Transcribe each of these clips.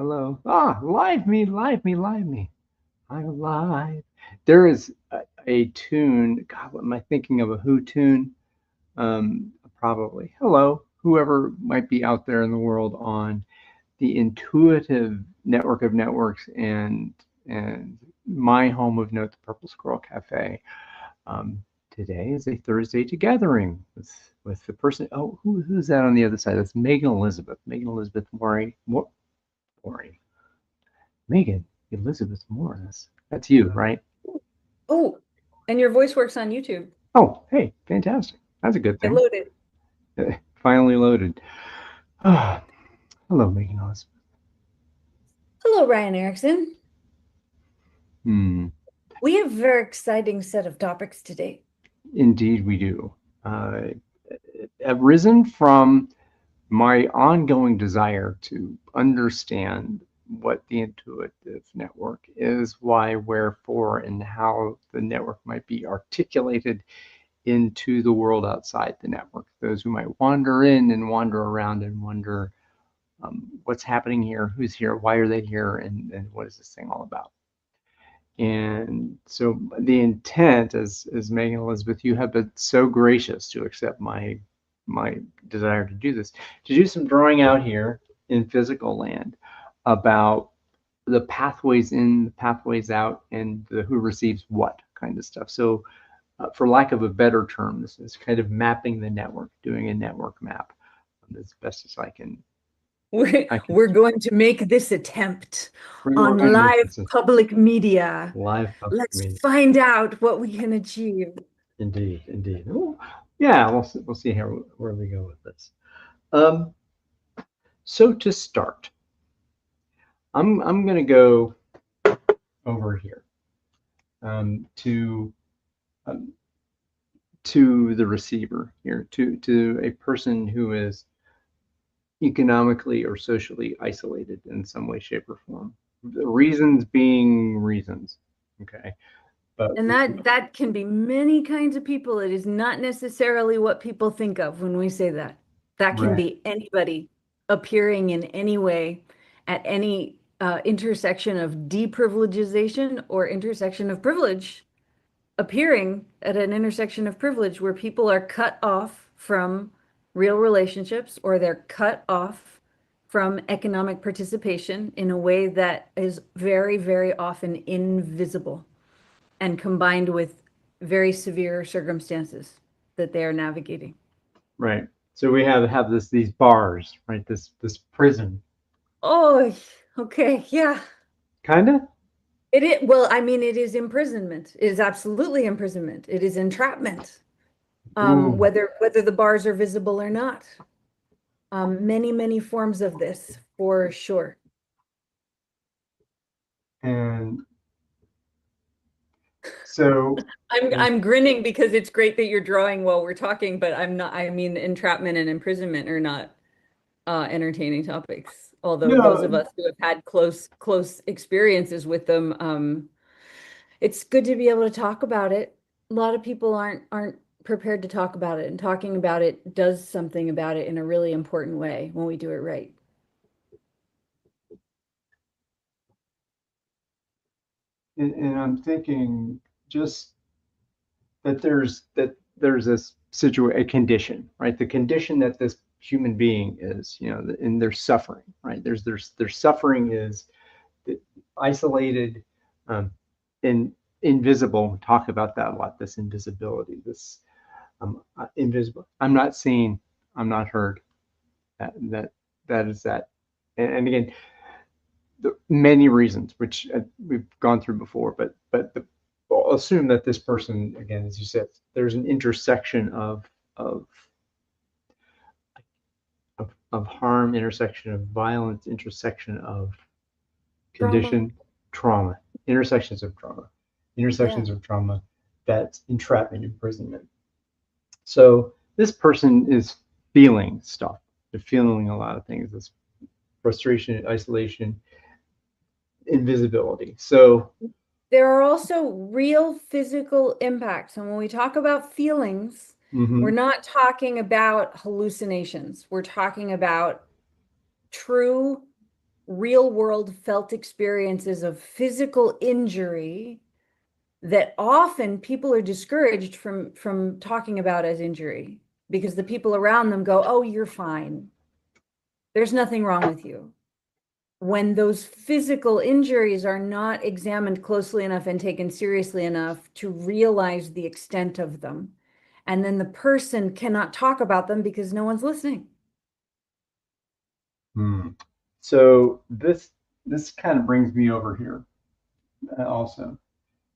Hello. Ah, live me, live me, live me. I'm alive. There is a tune. God, what am I thinking of? A Who tune? Probably. Hello, whoever might be out there in the world on the intuitive network of networks and my home of Note, the Purple Squirrel Cafe. Um, Today is a Thursday gathering with the person. Oh, who's that on the other side? That's Megan Elizabeth. Megan Elizabeth Maury. Megan Elizabeth Morris. That's you, right? Oh, and your voice works on YouTube. Oh, hey, fantastic. That's a good It thing. loaded. Finally loaded. Ah, hello, Megan Elizabeth. Hello, Ryan Erickson. Hmm. We have a very exciting set of topics today. Indeed, we do. Uh, Arisen from my ongoing desire to understand what the intuitive network is, why, wherefore, and how the network might be articulated into the world outside the network. Those who might wander in and wander around and wonder what's happening here, who's here, why are they here, and what is this thing all about? And so the intent, as Megan Elizabeth, you have been so gracious to accept my desire to do this, to do some drawing out here in physical land about the pathways in, the pathways out, and the who receives what kind of stuff. So, for lack of a better term, this is kind of mapping the network, doing a network map as best as I can. We're, I can. we're going to make this attempt We're on going to make live this a public media. live public Let's meeting. find out what we can achieve. Indeed, indeed. Ooh, yeah, we'll see how where we go with this. Um, so to start, I'm gonna go over here to um, to the receiver here, to a person who is economically or socially isolated in some way, shape, or form. The reasons being reasons, okay, but And that can be many kinds of people. It is not necessarily what people think of when we say that. That can right, be anybody appearing in any way at any intersection of deprivilegization or intersection of privilege, appearing at an intersection of privilege where people are cut off from real relationships or they're cut off from economic participation in a way that is very, very often invisible and combined with very severe circumstances that they are navigating. right. So we have this these bars, right? This prison, Oh, okay. Yeah. kind of. It is, well, I mean, it is imprisonment. It is absolutely imprisonment. It is entrapment. Ooh, Whether the bars are visible or not. Many, many forms of this for sure. and so I'm grinning because it's great that you're drawing while we're talking, but I'm not, I mean, entrapment and imprisonment are not entertaining topics. Although those of no, us who have had close experiences with them, it's good to be able to talk about it. A lot of people aren't prepared to talk about it, and talking about it does something about it in a really important way when we do it right. and I'm thinking just that there's this a condition, right? The condition that this human being is, and their suffering, right? Their suffering is isolated, um, and invisible. We talk about that a lot. This invisibility, this invisible. I'm not seen. I'm not heard. That is that. And again, the many reasons which we've gone through before, but we'll assume that this person, again, as you said, there's an intersection of of harm, intersection of violence, intersection of Trauma. condition, trauma, intersections of trauma, Yeah. intersections of trauma, that's entrapment, imprisonment. So this person is feeling stuff. They're feeling a lot of things. This frustration, isolation, invisibility. So There are also real physical impacts. And when we talk about feelings, we're mhm, not talking about hallucinations. We're talking about true real world felt experiences of physical injury that often people are discouraged from talking about as injury because the people around them go, "Oh, you're fine. There's nothing wrong with you." When those physical injuries are not examined closely enough and taken seriously enough to realize the extent of them. And then the person cannot talk about them because no one's listening. Hmm. So this kind of brings me over here also.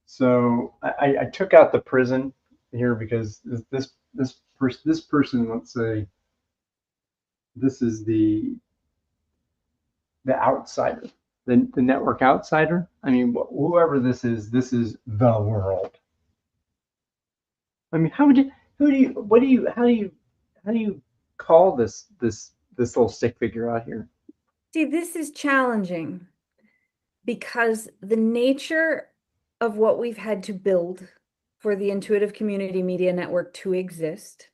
So I took out the prison here because this person, let's say this is the outsider, the network outsider. I mean, whoever this is the world. I mean, how would you, who do you, what do you, how do you call this little stick figure out here? See, this is challenging because the nature of what we've had to build for the Intuitive Community Media Network to exist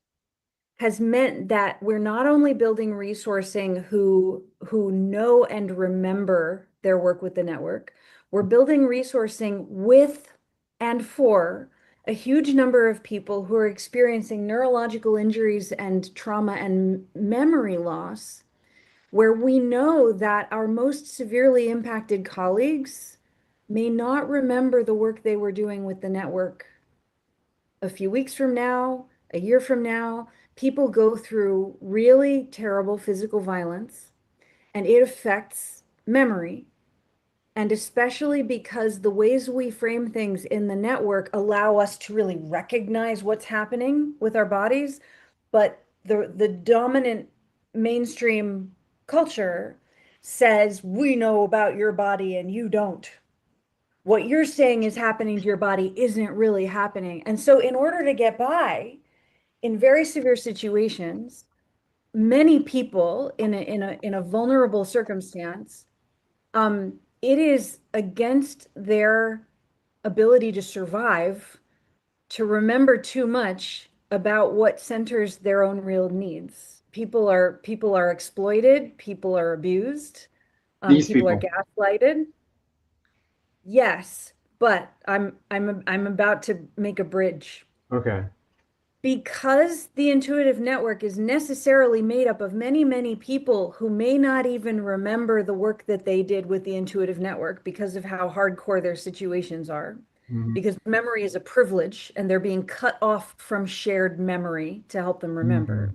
has meant that we're not only building resourcing who know and remember their work with the network, we're building resourcing with and for a huge number of people who are experiencing neurological injuries and trauma and memory loss, where we know that our most severely impacted colleagues may not remember the work they were doing with the network a few weeks from now, a year from now. People go through really terrible physical violence and it affects memory. And especially because the ways we frame things in the network allow us to really recognize what's happening with our bodies. But the dominant mainstream culture says, we know about your body and you don't. What you're saying is happening to your body isn't really happening. And so, in order to get by in very severe situations, many people in a vulnerable circumstance, it is against their ability to survive to remember too much about what centers their own real needs. People are exploited, people are abused, These people are people. gaslighted. Yes, but I'm about to make a bridge. Okay. Because the intuitive network is necessarily made up of many, many people who may not even remember the work that they did with the intuitive network because of how hardcore their situations are. Mm-hmm. Because memory is a privilege and they're being cut off from shared memory to help them Mm-hmm. remember.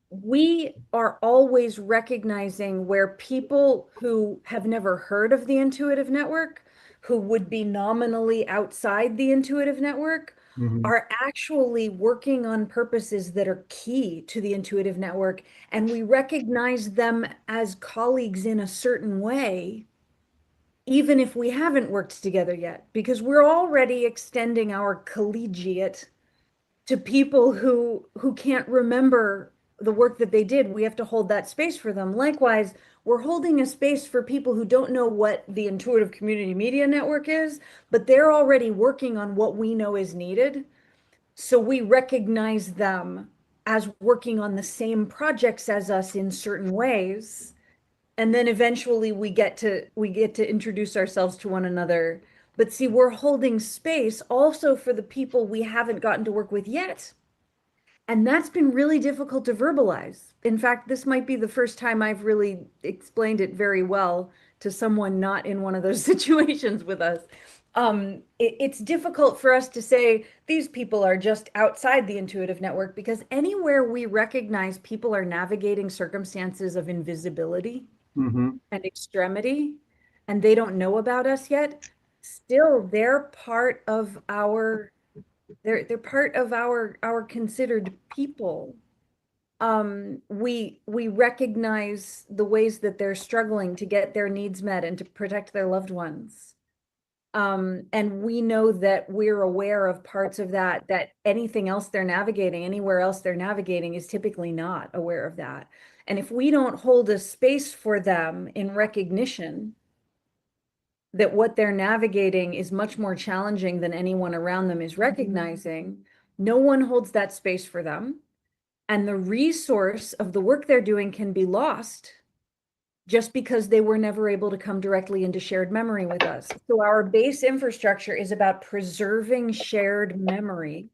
We are always recognizing where people who have never heard of the intuitive network, who would be nominally outside the intuitive network, Mm-hmm. are actually working on purposes that are key to the intuitive network. And we recognize them as colleagues in a certain way, even if we haven't worked together yet, because we're already extending our collegiate to people who can't remember the work that they did. We have to hold that space for them. Likewise, we're holding a space for people who don't know what the Intuitive Community Media Network is, but they're already working on what we know is needed. So we recognize them as working on the same projects as us in certain ways. And then eventually we get to introduce ourselves to one another. But see, we're holding space also for the people we haven't gotten to work with yet. And that's been really difficult to verbalize. In fact, this might be the first time I've really explained it very well to someone not in one of those situations with us. It's difficult for us to say these people are just outside the intuitive network because anywhere we recognize people are navigating circumstances of invisibility Mm-hmm. and extremity, and they don't know about us yet, still they're part of our considered people. We recognize the ways that they're struggling to get their needs met and to protect their loved ones. And we know that we're aware of parts of that anything else they're navigating, anywhere else they're navigating is typically not aware of that. And if we don't hold a space for them in recognition that what they're navigating is much more challenging than anyone around them is recognizing, no one holds that space for them. And the resource of the work they're doing can be lost just because they were never able to come directly into shared memory with us. So our base infrastructure is about preserving shared memory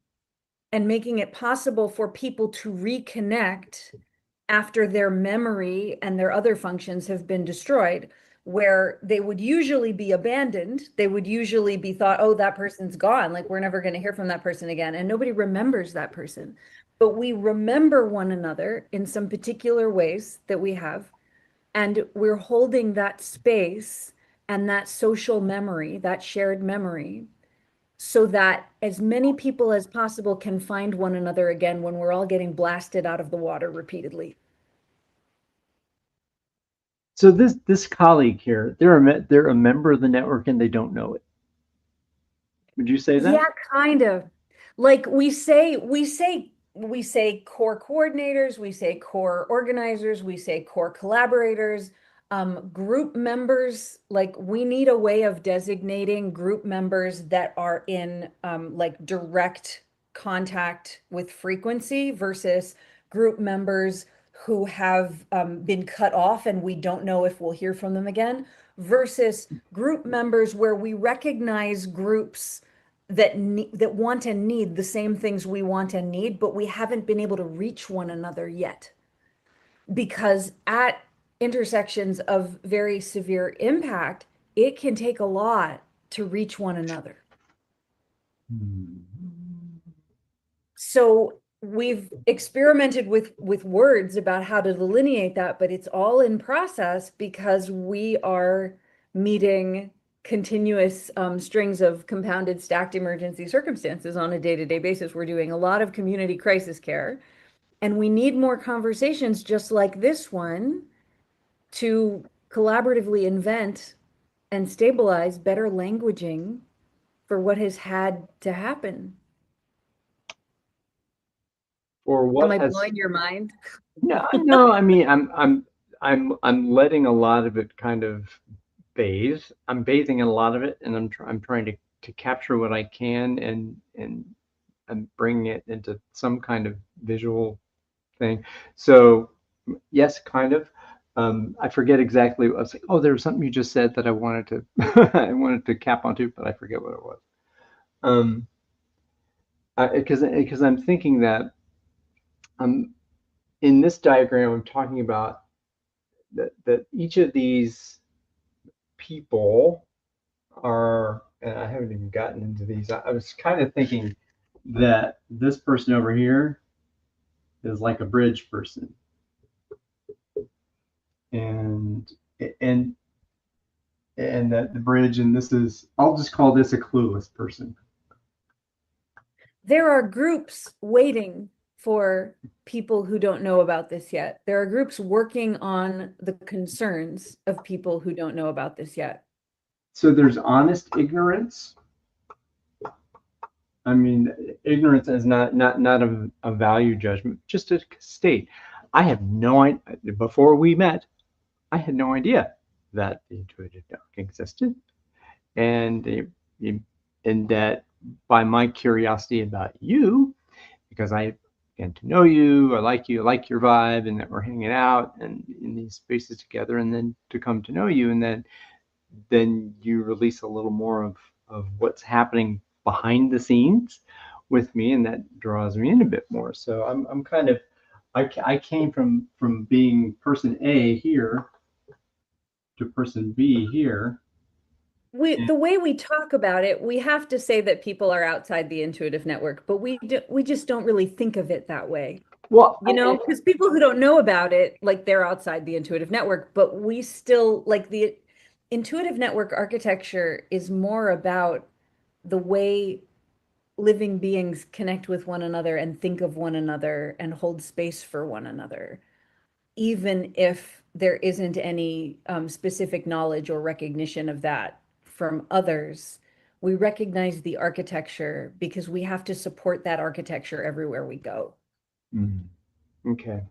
and making it possible for people to reconnect after their memory and their other functions have been destroyed, where they would usually be abandoned. They would usually be thought, oh, that person's gone. Like, we're never going to hear from that person again. And nobody remembers that person. But we remember one another in some particular ways that we have. And we're holding that space and that social memory, that shared memory, so that as many people as possible can find one another again when we're all getting blasted out of the water repeatedly. So this colleague here, they're a member of the network and they don't know it. Would you say that? Yeah, kind of. Like we say core coordinators, we say core organizers, we say core collaborators, group members. Like, we need a way of designating group members that are in like direct contact with frequency versus group members who have been cut off and we don't know if we'll hear from them again, versus group members where we recognize groups that want and need the same things we want and need, but we haven't been able to reach one another yet. Because at intersections of very severe impact, it can take a lot to reach one another. So we've experimented with words about how to delineate that, but it's all in process because we are meeting continuous strings of compounded stacked emergency circumstances on a day-to-day basis. We're doing a lot of community crisis care, and we need more conversations just like this one to collaboratively invent and stabilize better languaging for what has had to happen. Or Am what I has blowing your mind? no, no, I mean I'm letting a lot of it kind of bathe. I'm bathing in a lot of it and I'm trying to capture what I can and bring it into some kind of visual thing. So yes, kind of. I forget exactly. I was like, oh, there was something you just said that I wanted to I wanted to cap onto, but I forget what it was. Um, because I'm thinking that in this diagram, I'm talking about that each of these people are, and I haven't even gotten into these. I was kind of thinking that this person over here is like a bridge person, and and and that the bridge, and this is, I'll just call this a clueless person. There are groups waiting for people who don't know about this yet. There are groups working on the concerns of people who don't know about this yet. So there's honest ignorance. I mean, ignorance is not a value judgment, just a state. I have no idea. Before we met, I had no idea that the intuitive network existed, and and that by my curiosity about you, because I get to know you, I like your vibe, and that we're hanging out and in these spaces together, and then to come to know you, and then you release a little more of what's happening behind the scenes with me, and that draws me in a bit more. So I'm kind of I came from being person A here to person B here. The way we talk about it, we have to say that people are outside the intuitive network, but we just don't really think of it that way. Well, Because people who don't know about it, like, they're outside the intuitive network, but we still, like, the intuitive network architecture is more about the way living beings connect with one another and think of one another and hold space for one another, even if there isn't any specific knowledge or recognition of that from others. We recognize the architecture because we have to support that architecture everywhere we go. okay.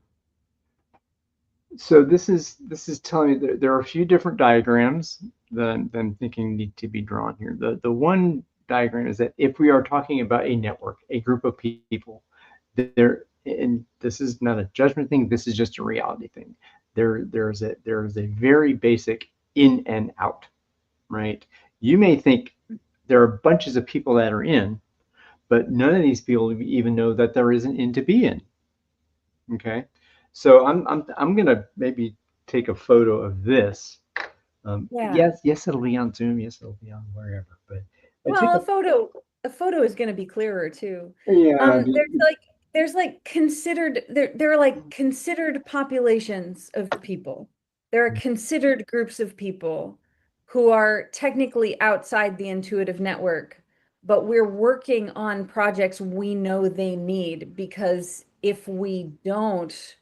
So this is telling me there are a few different diagrams that I'm thinking need to be drawn here. The one diagram is that if we are talking about a network, a group of people, there, and this is not a judgment thing, this is just a reality thing. there's a very basic in and out, right? You may think there are bunches of people that are in, but none of these people even know that there is an in to be in. Okay, so I'm gonna maybe take a photo of this. Yeah. Yes, it'll be on Zoom. Yes, it'll be on wherever. But take Well, a a photo is going to be clearer too. yeah. There are like considered populations of people. There are considered groups of people who are technically outside the intuitive network, but we're working on projects we know they need because if we don't,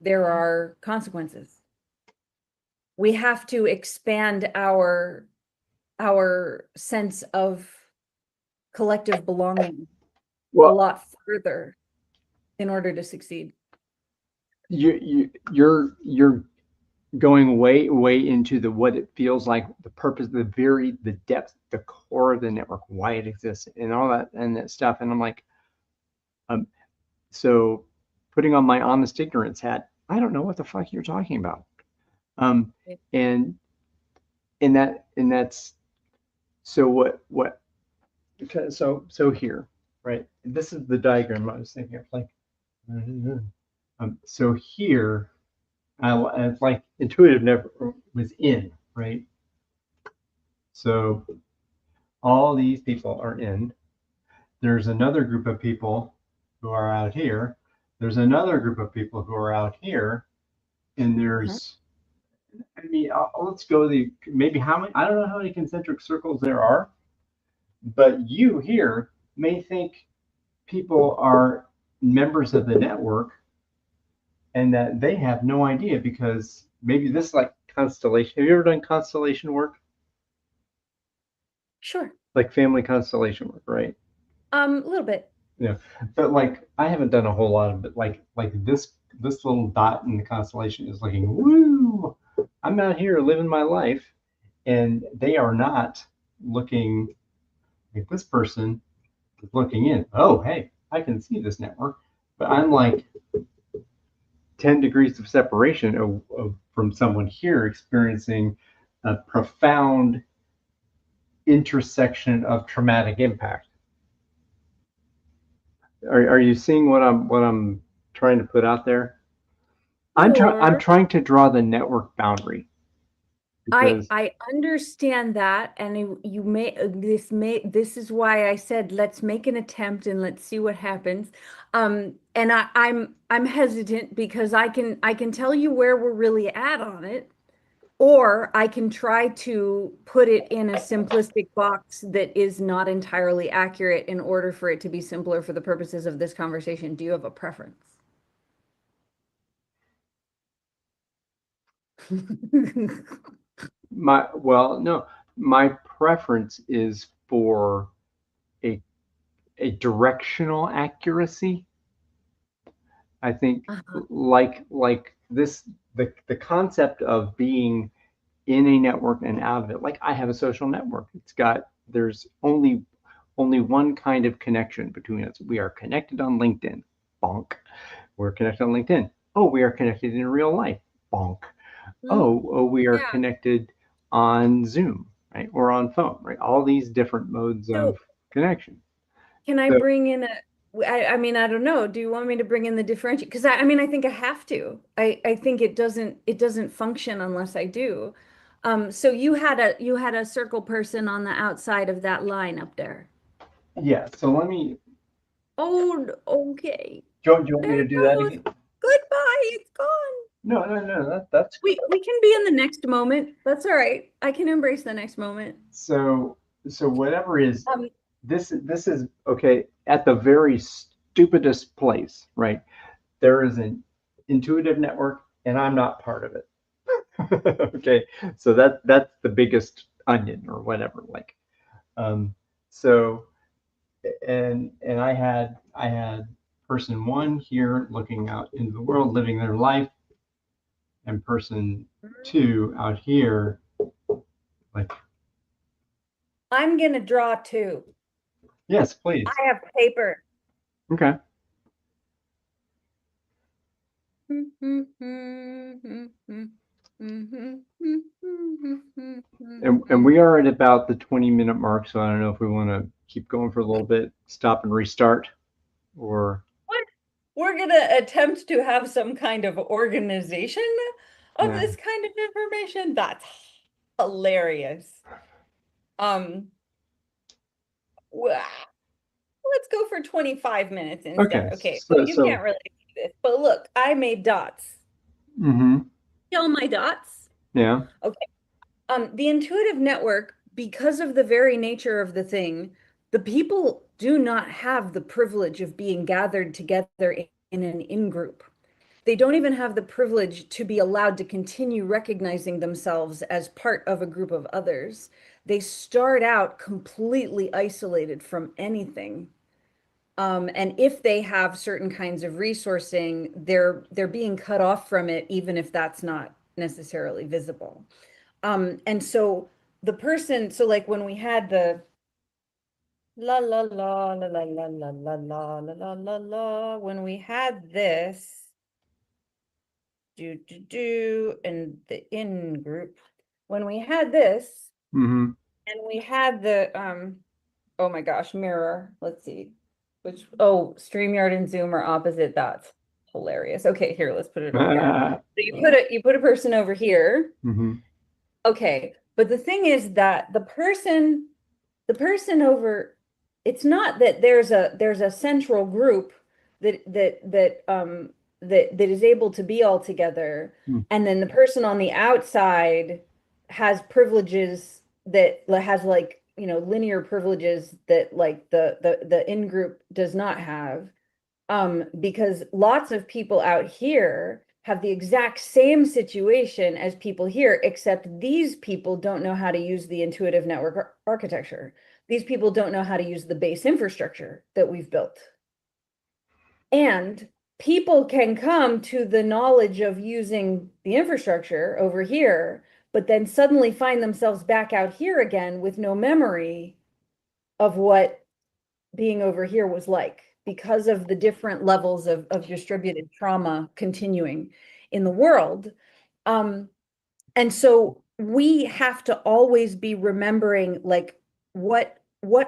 there are consequences. We have to expand our sense of collective belonging a Well, lot further in order to succeed. you're going way into the what it feels like, the purpose, the depth, the core of the network, why it exists, and all that and that stuff. And I'm like, um, so putting on my honest ignorance hat, I don't know what the fuck you're talking about. Um, and that's so what okay, so here, right? This is the diagram I was thinking of, like, so here, it's like intuitive never was in, right? So all these people are in. There's another group of people who are out here. There's another group of people who are out here, and Uh-huh. there's, I mean, let's go the maybe how many? I don't know how many concentric circles there are, but you here may think people are members of the network and that they have no idea because maybe this is like constellation. Have you ever done constellation work? Sure. Like family constellation work, right? A little bit. Yeah, but like I haven't done a whole lot of it. Like this little dot in the constellation is looking, woo! I'm out here living my life, and they are not looking like this person is looking in. Oh, hey, I can see this network, but I'm like 10 degrees of separation from someone here experiencing a profound intersection of traumatic impact. Are you seeing what I'm trying to put out there? I'm Sure. trying to draw the network boundary because I understand that, and you this is why I said let's make an attempt and let's see what happens. And I'm hesitant because I can tell you where we're really at on it, or I can try to put it in a simplistic box that is not entirely accurate in order for it to be simpler for the purposes of this conversation. Do you have a preference? no, my preference is for a a directional accuracy. I think Uh-huh. like this the concept of being in a network and out of it. Like I have a social network. There's only one kind of connection between us. We are connected on LinkedIn. Bonk. We're connected on LinkedIn. Oh, we are connected in real life. Bonk. Mhm. Oh, we are Yeah. connected on Zoom, right? Or on phone, right? All these different modes of So connection. can I So bring in I mean, I don't know. Do you want me to bring in the differentiate? Because I mean, I think I have to. I think it doesn't function unless I do. So you had a circle person on the outside of that line up there. yeah, so let me. Oh, okay. Do you want me There to it do that goes. again? Goodbye. It's gone. No. That's We can be in the next moment. That's all right. I can embrace the next moment. so so whatever is Um, this is okay at the very stupidest place, right? There is an intuitive network, and I'm not part of it. Okay, so that's the biggest onion or whatever. Like, um, so and I had person one here looking out into the world, living their life, and person two out here, like, I'm gonna draw two. yes, please. I have paper. Okay. And we are at about the 20-minute mark, so I don't know if we want to keep going for a little bit, stop and restart, or What? We're gonna attempt to have some kind of organization of yeah. this kind of information. That's hilarious. Um, wha- let's go for 25 minutes Okay. instead. Okay, so So you can't really see this, but look, I made dots. mm-hmm. See all my dots? Yeah. Okay. The intuitive network, because of the very nature of the thing, the people do not have the privilege of being gathered together in an in-group. They don't even have the privilege to be allowed to continue recognizing themselves as part of a group of others. They start out completely isolated from anything. And if they have certain kinds of resourcing, they're being cut off from it, even if that's not necessarily visible. And so the person, so like when we had the la la la la la la la la la la la la la, when we had this and the in group, when we had this Mm-hmm. and we had the oh my gosh, mirror. Let's see. Oh, StreamYard and Zoom are opposite. That's hilarious. Okay, here, let's put it over here. So you put a person over here. Mm-hmm. Okay, but the thing is that the person over, it's not that there's a central group that is able to be all together, and then the person on the outside has privileges that has, like, linear privileges that, like, the in group does not have, because lots of people out here have the exact same situation as people here, except these people don't know how to use the intuitive network architecture. These people don't know how to use the base infrastructure that we've built. And people can come to the knowledge of using the infrastructure over here, but then suddenly find themselves back out here again with no memory of what being over here was like, because of the different levels of distributed trauma continuing in the world. Um, and so we have to always be remembering, like, what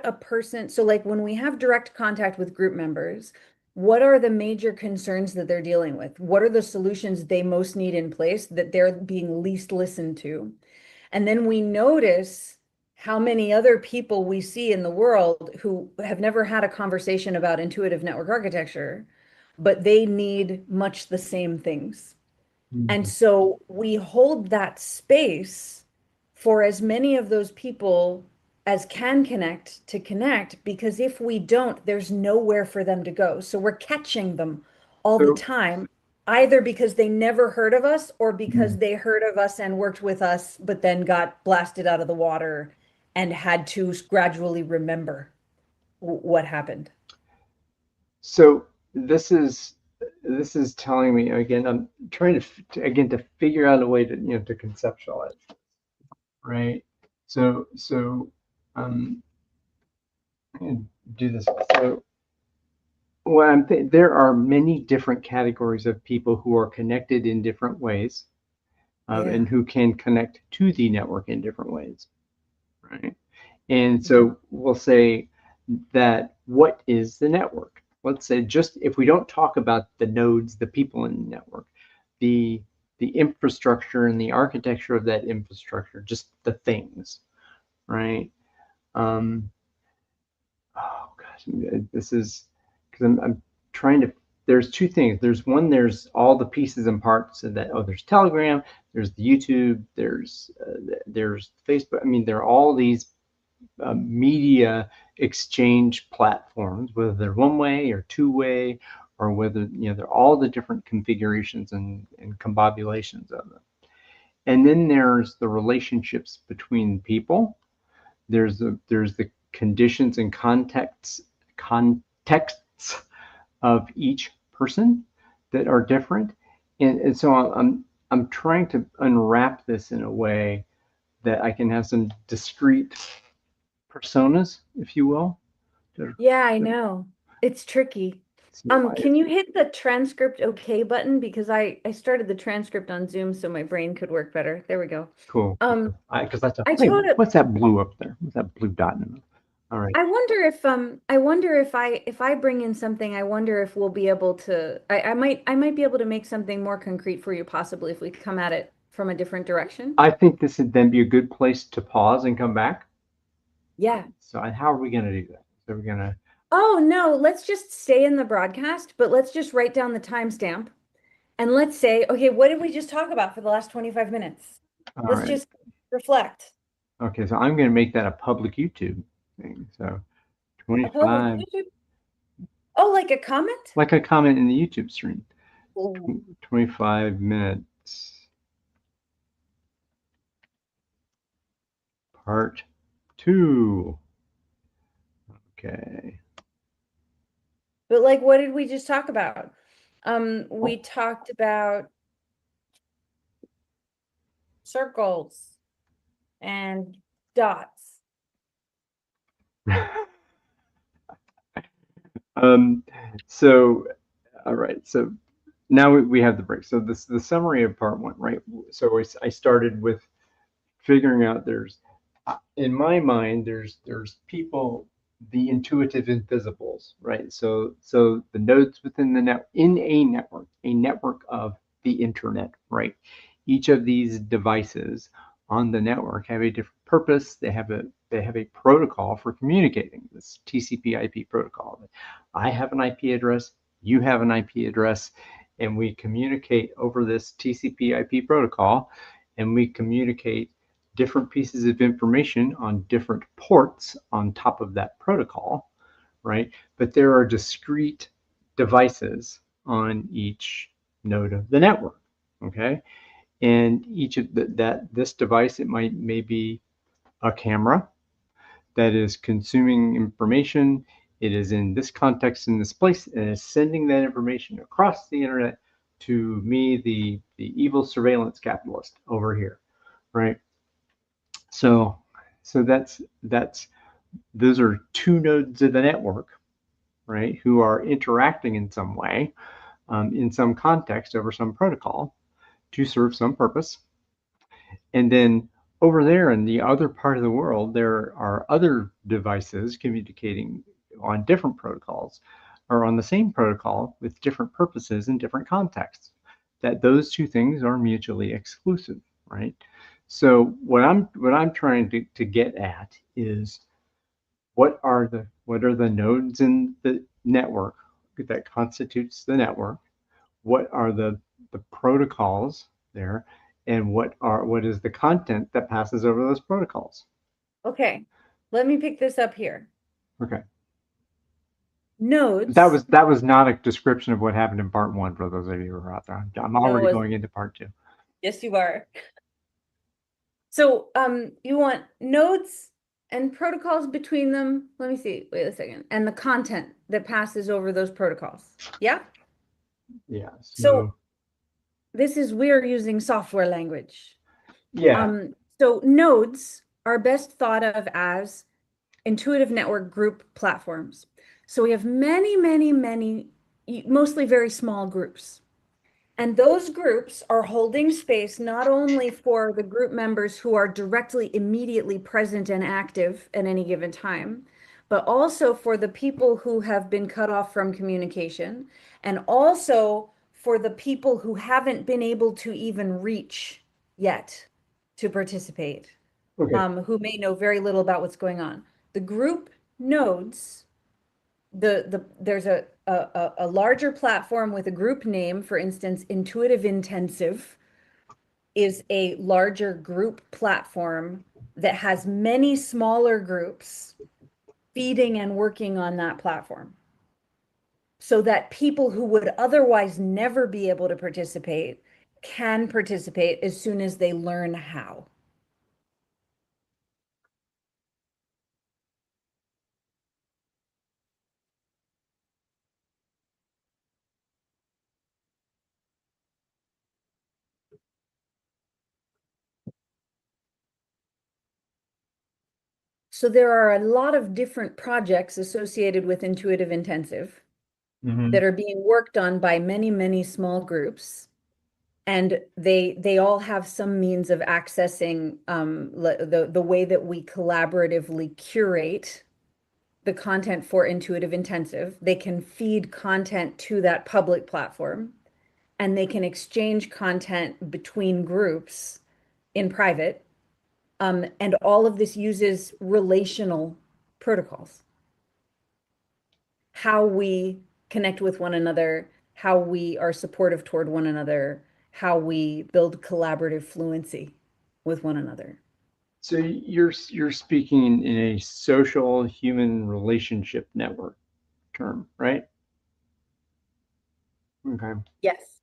a person, so like when we have direct contact with group members, what are the major concerns that they're dealing with? What are the solutions they most need in place that they're being least listened to? And then we notice how many other people we see in the world who have never had a conversation about intuitive network architecture, but they need much the same things. And Mm-hmm. so we hold that space for as many of those people as can connect to connect, because if we don't, there's nowhere for them to go. So we're catching them all the So time, either because they never heard of us or because mm. they heard of us and worked with us, but then got blasted out of the water and had to gradually remember what happened. So this is telling me again. I'm trying to figure out a way to conceptualize, right? So um, and do this. So well, there are many different categories of people who are connected in different ways, Yeah. and who can connect to the network in different ways, right? And so we'll say that what is the network? Let's say, just if we don't talk about the nodes, the people in the network, the the infrastructure and the architecture of that infrastructure, just the things, right? Um, oh gosh, this is because I'm trying to. There's two things. There's one. There's all the pieces and parts of that. Oh, there's Telegram. There's the YouTube. There's Facebook. I mean, there are all these media exchange platforms, whether they're one way or two way, or whether they're all the different configurations and combobulations of them. And then there's the relationships between people. There's the conditions and contexts of each person that are different. And so I'm trying to unwrap this in a way that I can have some discrete personas, if you will. Yeah, I know. It's tricky. So Can you hit the transcript OK button? Because I started the transcript on Zoom so my brain could work better. There we go. cool. Um, Because that's a I wait. told it, What's that blue up there? What's that blue dot in the middle? All right. I wonder if I bring in something, I wonder if we'll be able to I might be able to make something more concrete for you possibly if we come at it from a different direction. I think this would then be a good place to pause and come back. Yeah. So how are we going to do that? So we're going to. Oh no, let's just stay in the broadcast, but let's just write down the timestamp and let's say, okay, what did we just talk about for the last 25 minutes? All Let's right. just reflect. Okay. So I'm going to make that a public YouTube thing. So A public 25, YouTube. Oh, like a comment? like a comment in the YouTube stream. Oh. 25 minutes. Part 2. Okay. But like, what did we just talk about? We Oh. talked about circles and dots. um, so, all right. So now we have the break. So this the summary of part 1, right? So I started with figuring out there's in my mind there's people, the intuitive invisibles, right? So the nodes within the net in a network of the internet, right? Each of these devices on the network have a different purpose. They have a protocol for communicating, this TCP/IP protocol. I have an IP address, you have an IP address, and we communicate over this TCP/IP protocol, and we communicate different pieces of information on different ports on top of that protocol, right? But there are discrete devices on each node of the network, okay? And each of this device, it might maybe a camera that is consuming information. It is in this context, in this place, and is sending that information across the internet to me, the evil surveillance capitalist over here, right? So, so that's those are two nodes of the network, right? Who are interacting in some way, in some context over some protocol to serve some purpose. And then over there in the other part of the world, there are other devices communicating on different protocols or on the same protocol with different purposes in different contexts. That those two things are mutually exclusive, right? So what I'm trying to get at is what are the nodes in the network that constitutes the network? What are the protocols there, and what is the content that passes over those protocols? Okay, let me pick this up here. Okay. That Nodes. was that was not a description of what happened in part 1 for those of you who are out there. I'm No, already was going into part 2. yes, you are. So, you want nodes and protocols between them. Let me see. Wait a second. And the content that passes over those protocols. Yeah. Yeah. So So we're using software language. yeah. So nodes are best thought of as intuitive network group platforms. So we have many, many, many, mostly very small groups. And those groups are holding space not only for the group members who are directly, immediately present and active at any given time, but also for the people who have been cut off from communication, and also for the people who haven't been able to even reach yet to participate, Okay. who may know very little about what's going on. The group nodes there's a larger platform with a group name, for instance, Intuitive Intensive is a larger group platform that has many smaller groups feeding and working on that platform so that people who would otherwise never be able to participate can participate as soon as they learn how. So there are a lot of different projects associated with Intuitive Intensive. Mm-hmm. that are being worked on by many, many small groups. And they all have some means of accessing the way that we collaboratively curate the content for Intuitive Intensive. They can feed content to that public platform, and they can exchange content between groups in private. And all of this uses relational protocols. How we connect with one another, how we are supportive toward one another, how we build collaborative fluency with one another. So you're speaking in a social human relationship network term, right? Okay. Yes.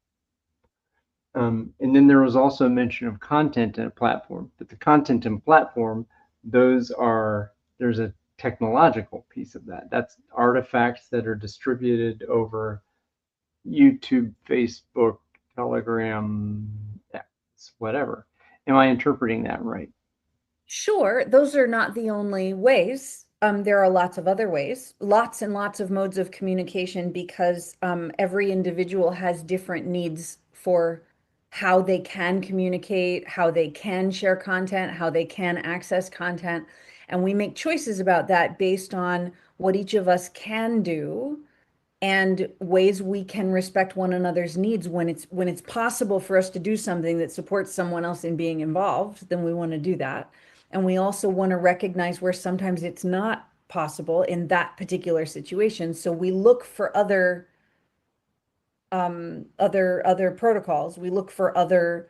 And then there was also a mention of content and a platform, but the content and platform, there's a technological piece of that. That's artifacts that are distributed over YouTube, Facebook, Telegram, X, whatever. Am I interpreting that right? Sure, those are not the only ways. There are lots of other ways, lots and lots of modes of communication because every individual has different needs for how they can communicate, how they can share content, how they can access content. And we make choices about that based on what each of us can do and ways we can respect one another's needs. When it's possible for us to do something that supports someone else in being involved, then we want to do that. And we also want to recognize where sometimes it's not possible in that particular situation. So we look for other protocols. We look for other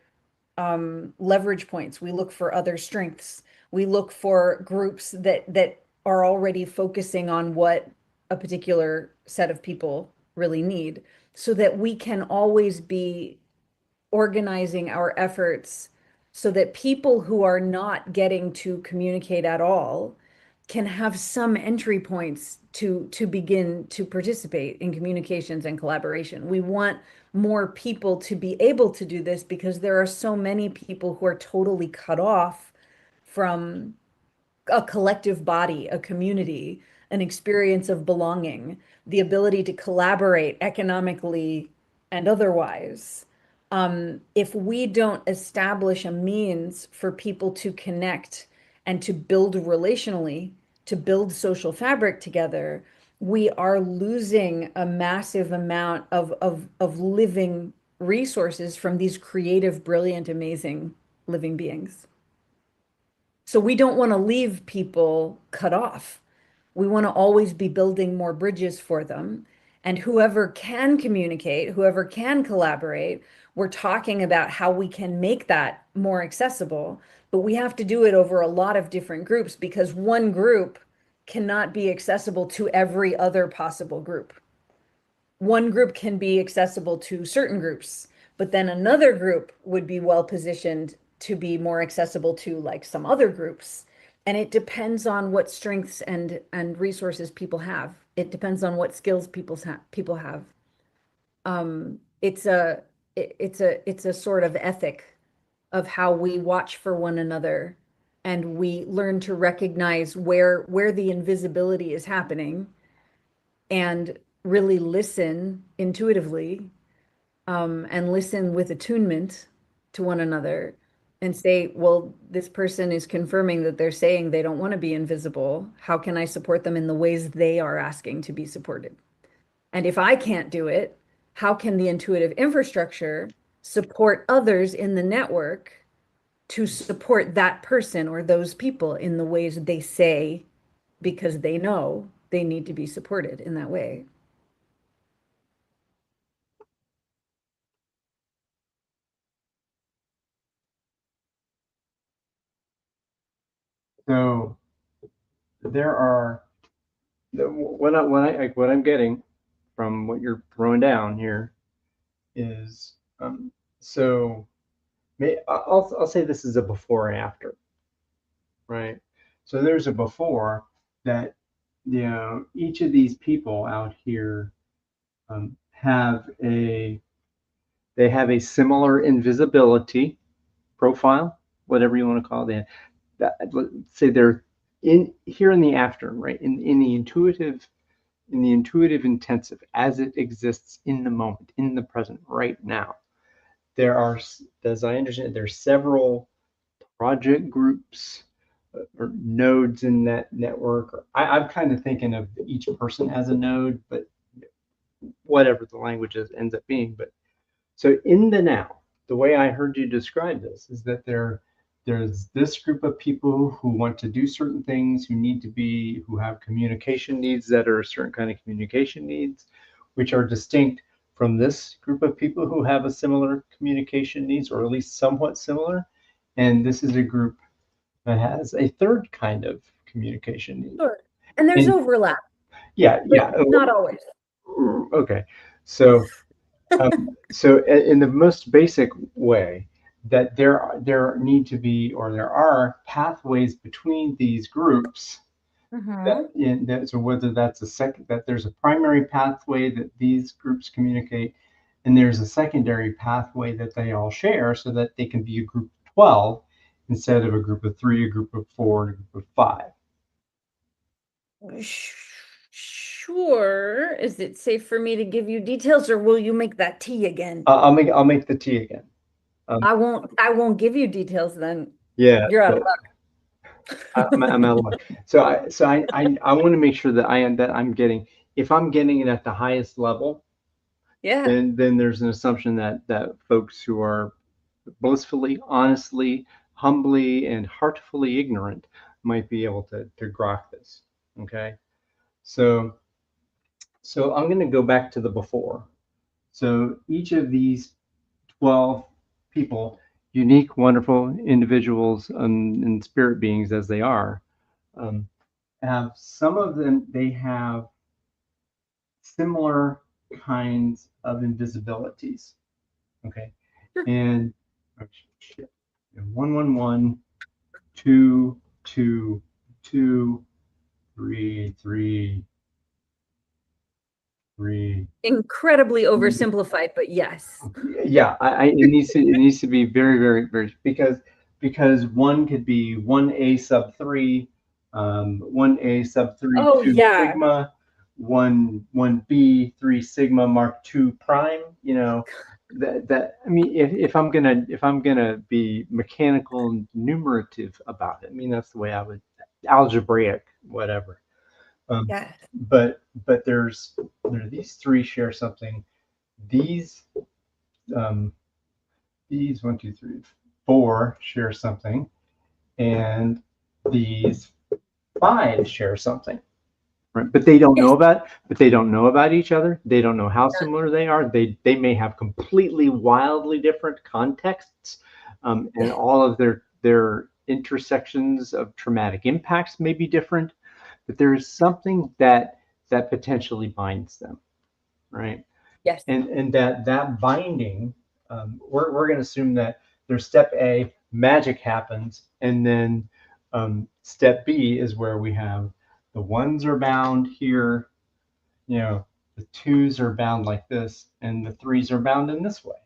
leverage points. We look for other strengths. We look for groups that are already focusing on what a particular set of people really need, so that we can always be organizing our efforts so that people who are not getting to communicate at all can have some entry points to begin to participate in communications and collaboration. We want more people to be able to do this because there are so many people who are totally cut off from a collective body, a community, an experience of belonging, the ability to collaborate economically and otherwise. If we don't establish a means for people to connect and to build relationally, to build social fabric together, we are losing a massive amount of living resources from these creative, brilliant, amazing living beings. So we don't want to leave people cut off. We want to always be building more bridges for them. And whoever can communicate, whoever can collaborate, we're talking about how we can make that more accessible. But we have to do it over a lot of different groups because one group cannot be accessible to every other possible group. One group can be accessible to certain groups, but then another group would be well positioned to be more accessible to like some other groups. And it depends on what strengths and resources people have. It depends on what skills people have. It's a sort of ethic of how we watch for one another and we learn to recognize where the invisibility is happening and really listen intuitively, and listen with attunement to one another and say, well, this person is confirming that they're saying they don't want to be invisible. How can I support them in the ways they are asking to be supported? And if I can't do it, how can the intuitive infrastructure support others in the network to support that person or those people in the ways they say because they know they need to be supported in that way? So there are what I'm getting from what you're throwing down here is so I'll say this is a before and after, right? So there's a before that each of these people out here have a they have a similar invisibility profile, whatever you want to call it. Let's say they're in here in the after, right? In the intuitive in the intuitive intensive as it exists in the moment, in the present, right now, there are, as I understand, there are several project groups or nodes in that network. I'm kind of thinking of each person as a node, but whatever the language is, ends up being. But so in the now, the way I heard you describe this is that there's this group of people who want to do certain things, who have communication needs that are a certain kind of communication needs, which are distinct from this group of people who have a similar communication needs, or at least somewhat similar. And this is a group that has a third kind of communication need. Sure. And there's And overlap, yeah, but yeah. not always. Okay. So so in the most basic way, that there need to be, or there are pathways between these groups, Mm-hmm. so whether that's a second, that there's a primary pathway that these groups communicate, and there's a secondary pathway that they all share, so that they can be a group of 12 instead of a group of 3, a group of 4, and a group of 5. Sure. Is it safe for me to give you details, or will you make that tea again? I'll make the T again. Um, I won't give you details then. yeah, You're out of but I'm out of luck. So I want to make sure that I'm getting, if I'm getting it at the highest level, Yeah. then there's an assumption that folks who are blissfully, honestly, humbly, and heartfully ignorant might be able to grok this. Okay, so I'm going to go back to the before. So each of these 12 people, unique, wonderful individuals, and spirit beings as they are, um, have, some of them, they have similar kinds of invisibilities. Okay. Sure. And oh, shit. 111, 2, 2, 2, 3, 3, 3. Incredibly oversimplified, but yes. Yeah, it needs to be very, very, very, because one could be 1A sub 3, 1A sub 3 Oh 2 yeah. sigma, 1B 3 sigma mark 2 prime. That I mean, if I'm gonna be mechanical and numerative about it, I mean, that's the way I would, algebraic, whatever. Um, Yes. but there these three share something. These um, these 1, 2, 3, 4 share something, and these 5 share something. Right? Yes. But they don't know about each other. They don't know how similar they are. They may have completely wildly different contexts, and Yeah. all of their intersections of traumatic impacts may be different. But there is something that potentially binds them, right? Yes. And that binding, we're going to assume that there's step A, magic happens, and then step B is where we have the ones are bound here, the twos are bound like this, and the threes are bound in this way.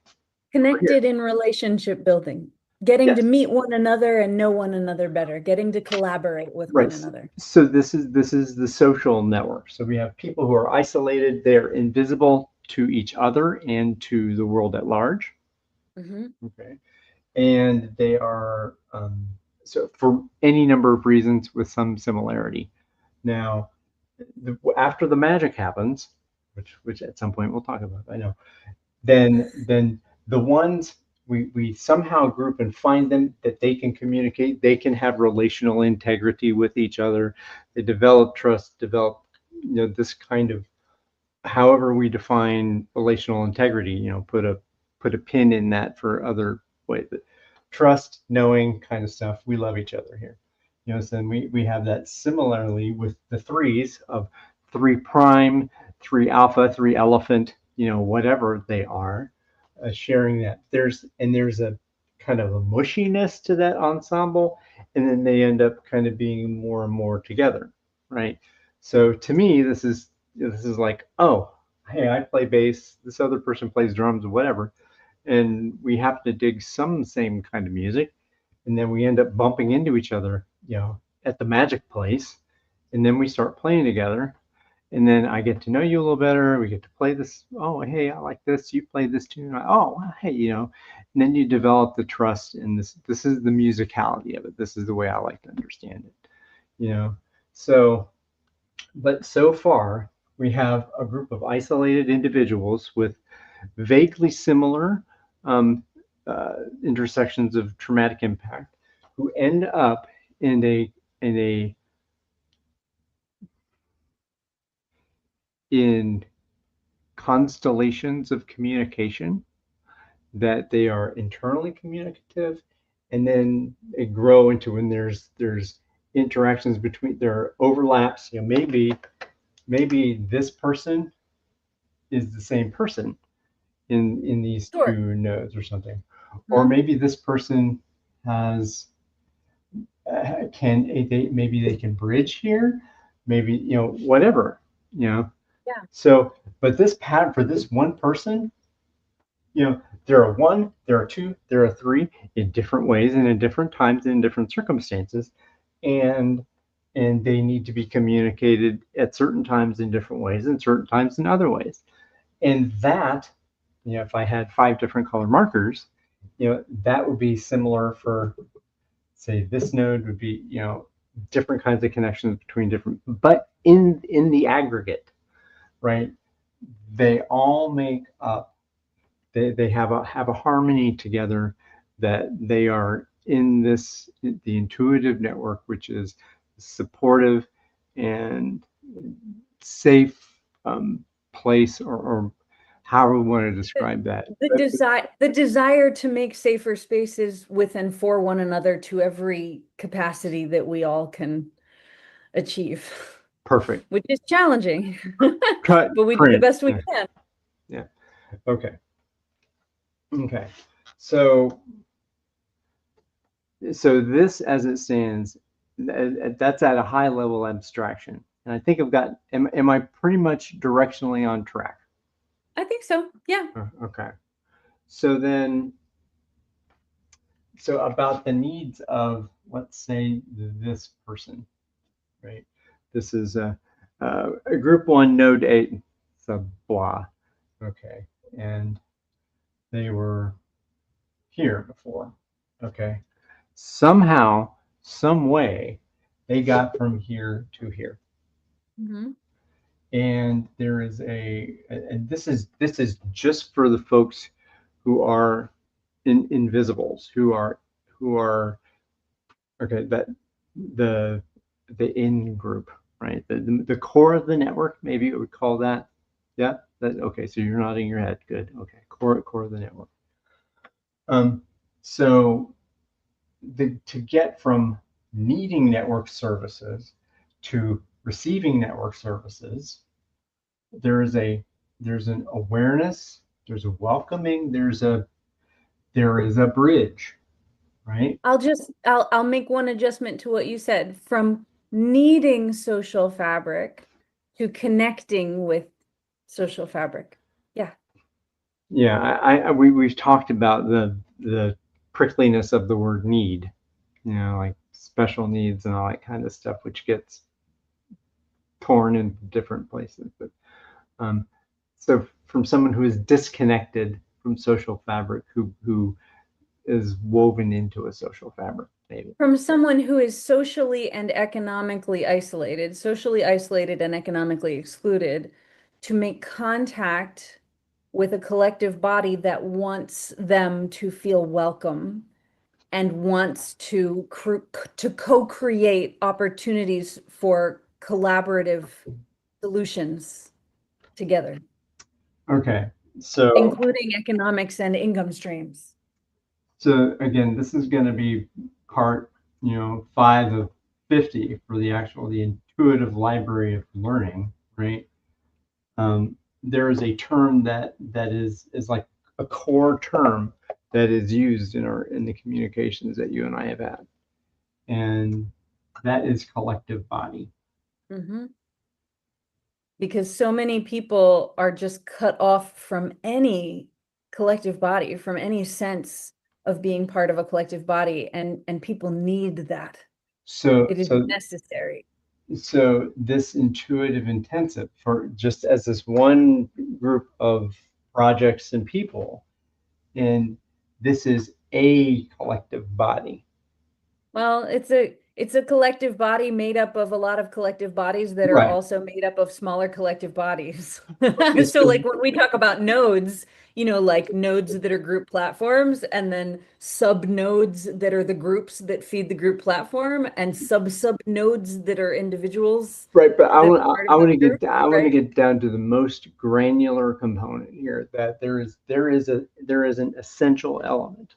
Over here. Connected in relationship building, getting to Yes, meet one another and know one another better, getting to collaborate with one right. another. So this is the social network. So we have people who are isolated; they're invisible to each other and to the world at large. Hmm. Okay. And they are, so for any number of reasons with some similarity. Now, after the magic happens, which at some point we'll talk about, I know, then the ones, we somehow group and find them, that they can communicate, they can have relational integrity with each other, they develop trust, develop, this kind of, however we define relational integrity, put a pin in that for other ways. But trust, knowing kind of stuff. We love each other here. So then we have that similarly with the threes of 3 prime, 3 alpha, 3 elephant, whatever they are, sharing that. There's a kind of a mushiness to that ensemble, and then they end up kind of being more and more together, right? So to me, this is like, oh, hey, I play bass, this other person plays drums, or whatever, and we happen to dig some same kind of music, and then we end up bumping into each other, at the magic place, and then we start playing together, and then I get to know you a little better. We get to play this. Oh, hey, I like this. You play this tune. Oh, well, hey, and then you develop the trust in this. This is the musicality of it. This is the way I like to understand it. You know, so but so far we have a group of isolated individuals with vaguely similar um, intersections of traumatic impact who end up in a in constellations of communication that they are internally communicative, and then they grow into when there's interactions between there are overlaps. Maybe this person is the same person in these Sure. two nodes or something, or Mhm. maybe this person has can maybe they can bridge here, maybe whatever, you know. Yeah. So, but this pattern for this one person, there are one, there are two, there are three in different ways and in different times and in different circumstances, and they need to be communicated at certain times in different ways and certain times in other ways. And that, if I had five different color markers, that would be similar for, say, this node would be, different kinds of connections between different, but in the aggregate, right? They all make up. They have a harmony together, that they are in this the intuitive network, which is supportive and safe place, or how we want to The, describe that. the desire to make safer spaces with and for one another to every capacity that we all can achieve, Perfect. which is challenging, Cut, but we do the print. best we can. Yeah. Okay. Okay. So this, as it stands, that's at a high level abstraction, and I think I've got. Am I pretty much directionally on track? I think so. Yeah. Okay. So then, so about the needs of, let's say, this person, right? This is a group one, node eight, sub blah. Okay. And they were here before. Okay. Somehow, some way, they got from here to here. Mhm. And there is and this is just for the folks who are invisibles, who are okay, that the in group, right? The core of the network, maybe it would call that. Yeah, that okay. So you're nodding your head. Good. Okay, core of the network. So to get from needing network services to receiving network services, there's a there's an awareness, there's a welcoming, there is a bridge, right? I'll make one adjustment to what you said. From needing social fabric to connecting with social fabric. Yeah. Yeah, we've talked about the prickliness of the word need, like special needs and all that kind of stuff, which gets torn in different places. But um, so from someone who is disconnected from social fabric, who is woven into a social fabric, maybe. From someone who is socially isolated and economically excluded, to make contact with a collective body that wants them to feel welcome and wants to co-create opportunities for collaborative solutions together, Okay, so including economics and income streams. so again, this is going to be part, 5 of 50 for the intuitive library of learning, right? There is a term that is like a core term that is used in the communications that you and I have had, and that is collective body. Mhm. Because so many people are just cut off from any collective body, from any sense of being part of a collective body, and people need that. So It is so necessary. So this intuitive intensive for just as this one group of projects and people, and this is a collective body. Well, it's a collective body made up of a lot of collective bodies that are Right. also made up of smaller collective bodies. Okay, So so like when we talk about nodes, like nodes that are group platforms and then sub nodes that are the groups that feed the group platform and sub nodes that are individuals right, but that are part I of want those to get groups, I want to right? get down to the most granular component here, that there is an essential element,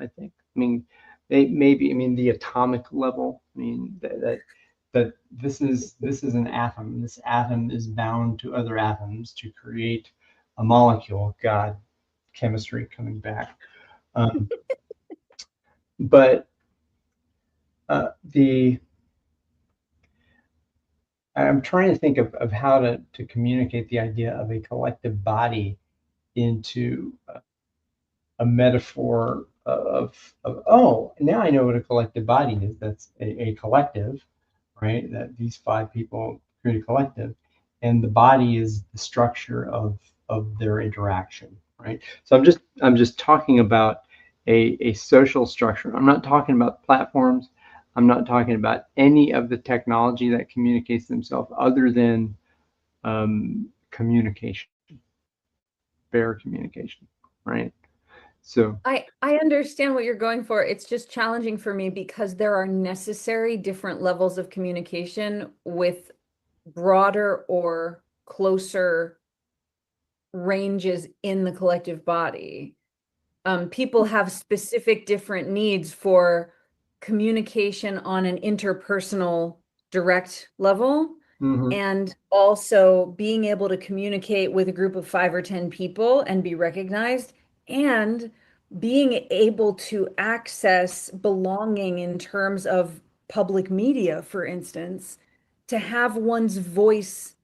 I think. I mean, maybe I mean the atomic level. I mean that this is an atom. This atom is bound to other atoms to create a molecule. God, chemistry coming back. Um, but the I'm trying to think of how to communicate the idea of a collective body into a metaphor of, oh, now I know what a collective body is. That's a collective, right? That these five people create a collective, and the body is the structure of their interaction, right? So I'm just talking about a social structure. I'm not talking about platforms. I'm not talking about any of the technology that communicates themselves other than communication, fair communication, right? So, I understand what you're going for. It's just challenging for me because there are necessary different levels of communication with broader or closer ranges in the collective body. People have specific different needs for communication on an interpersonal direct level mhm, and also being able to communicate with a group of 5 or 10 people and be recognized and being able to access belonging in terms of public media, for instance, to have one's voice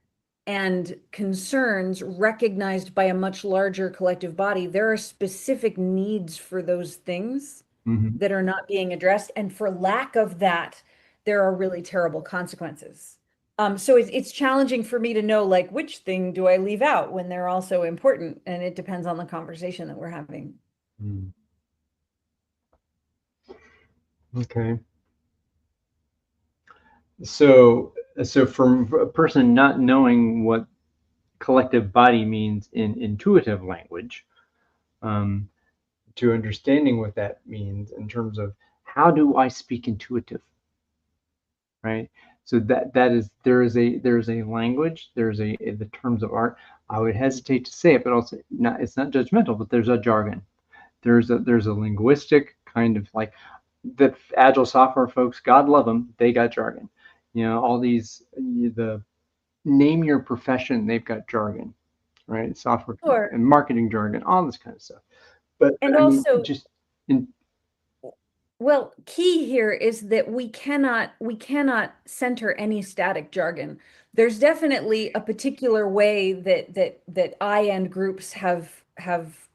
and concerns recognized by a much larger collective body. There are specific needs for those things mhm, that are not being addressed. And for lack of that, there are really terrible consequences. So it's challenging for me to know like which thing do I leave out when they're also important, and it depends on the conversation that we're having. mm. Okay. So from a person not knowing what collective body means in intuitive language, um, to understanding what that means in terms of how do I speak intuitive, right? So that is there is a language, there's a in the terms of art. I would hesitate to say it, but also not it's not judgmental, but there's a jargon. There's a linguistic kind of like the agile software folks, God love them, they got jargon. You know, all these the name your profession, they've got jargon, right? Software Sure. and marketing jargon, all this kind of stuff. But And I mean, also, just in well, key here is that we cannot center any static jargon. There's definitely a particular way that I and groups have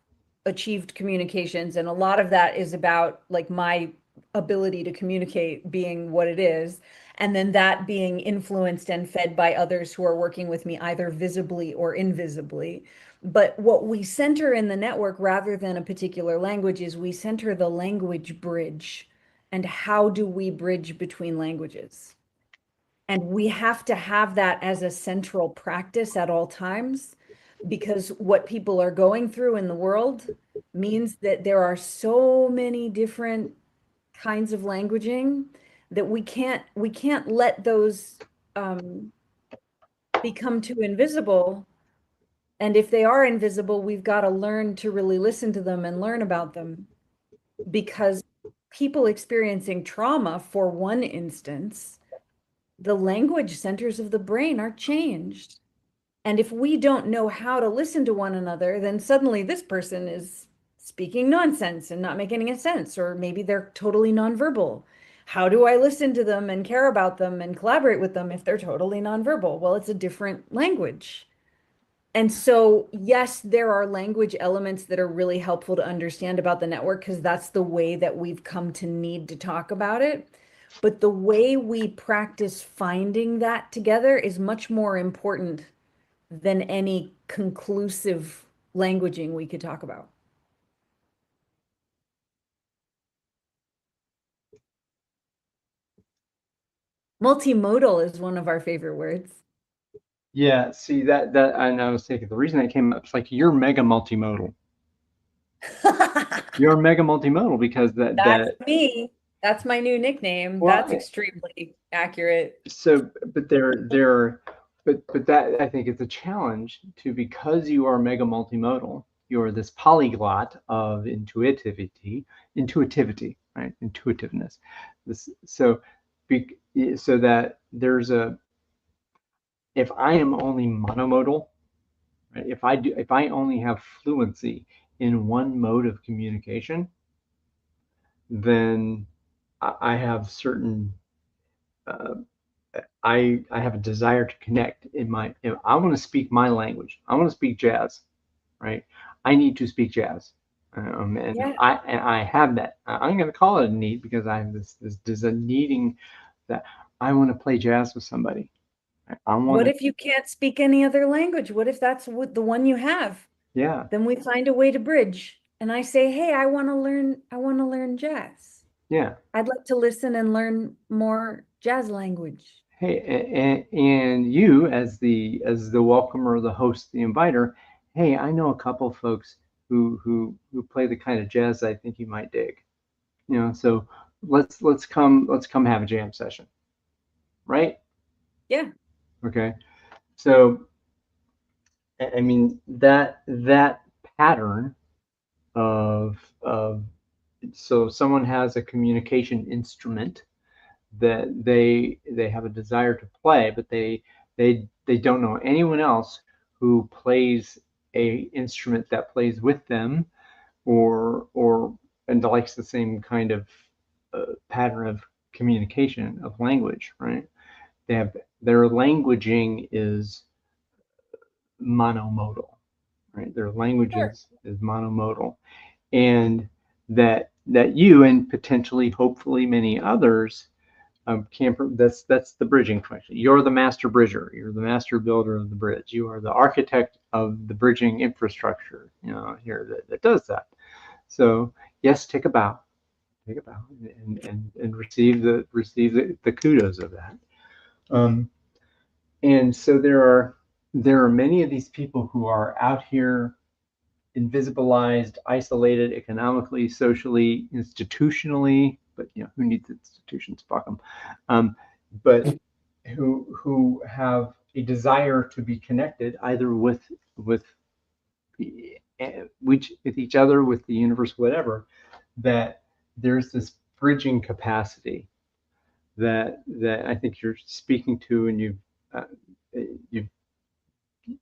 achieved communications, and a lot of that is about like my ability to communicate being what it is, and then that being influenced and fed by others who are working with me either visibly or invisibly. But what we center in the network rather than a particular language is we center the language bridge. And how do we bridge between languages? And we have to have that as a central practice at all times because what people are going through in the world means that there are so many different kinds of languaging that we can't let those um, become too invisible. And if they are invisible, we've got to learn to really listen to them and learn about them because people experiencing trauma, for one instance, the language centers of the brain are changed. And if we don't know how to listen to one another, then suddenly this person is speaking nonsense and not making any sense, or maybe they're totally nonverbal. How do I listen to them and care about them and collaborate with them if they're totally nonverbal? Well, it's a different language. And so, yes, there are language elements that are really helpful to understand about the network because that's the way that we've come to need to talk about it. But the way we practice finding that together is much more important than any conclusive languaging we could talk about. Multimodal is one of our favorite words. Yeah, see that and I was thinking the reason that came up is like you're mega multimodal. You're mega multimodal because That's that me. That's my new nickname. well That's extremely accurate. so but but that I think it's a challenge to because you are mega multimodal, you're this polyglot of intuitivity, right? Intuitiveness. This so be, so that there's a if I am only monomodal, right? If I only have fluency in one mode of communication, then I have certain uh, I have a desire to connect in my. I want to speak my language. I want to speak jazz, right? I need to speak jazz, Yeah. and I have that. I'm going to call it a need because I have this a needing that I want to play jazz with somebody. I want What to, if you can't speak any other language? What if that's what the one you have? yeah, Then we find a way to bridge. And I say, "Hey, I want to learn jazz. yeah. I'd like to listen and learn more jazz language." Hey, and you as the welcomer, the host, the inviter. Hey, I know a couple folks who play the kind of jazz I think you might dig. So let's come have a jam session, right? Yeah. Okay. So I mean that pattern of so someone has a communication instrument that they have a desire to play, but they don't know anyone else who plays a instrument that plays with them or and likes the same kind of pattern of communication of language, right? They have their languaging is monomodal, right? Their language Sure. is monomodal, and that you and potentially, hopefully, many others can. That's the bridging function. You're the master bridger. You're the master builder of the bridge. You are the architect of the bridging infrastructure. Here that does that. So yes, take a bow, and receive the kudos of that. Um, and so there are many of these people who are out here invisibilized, isolated economically, socially, institutionally, but who needs institutions? Fuck them. But who have a desire to be connected either with with each other, with the universe, whatever. That there's this bridging capacity that I think you're speaking to, and uh, you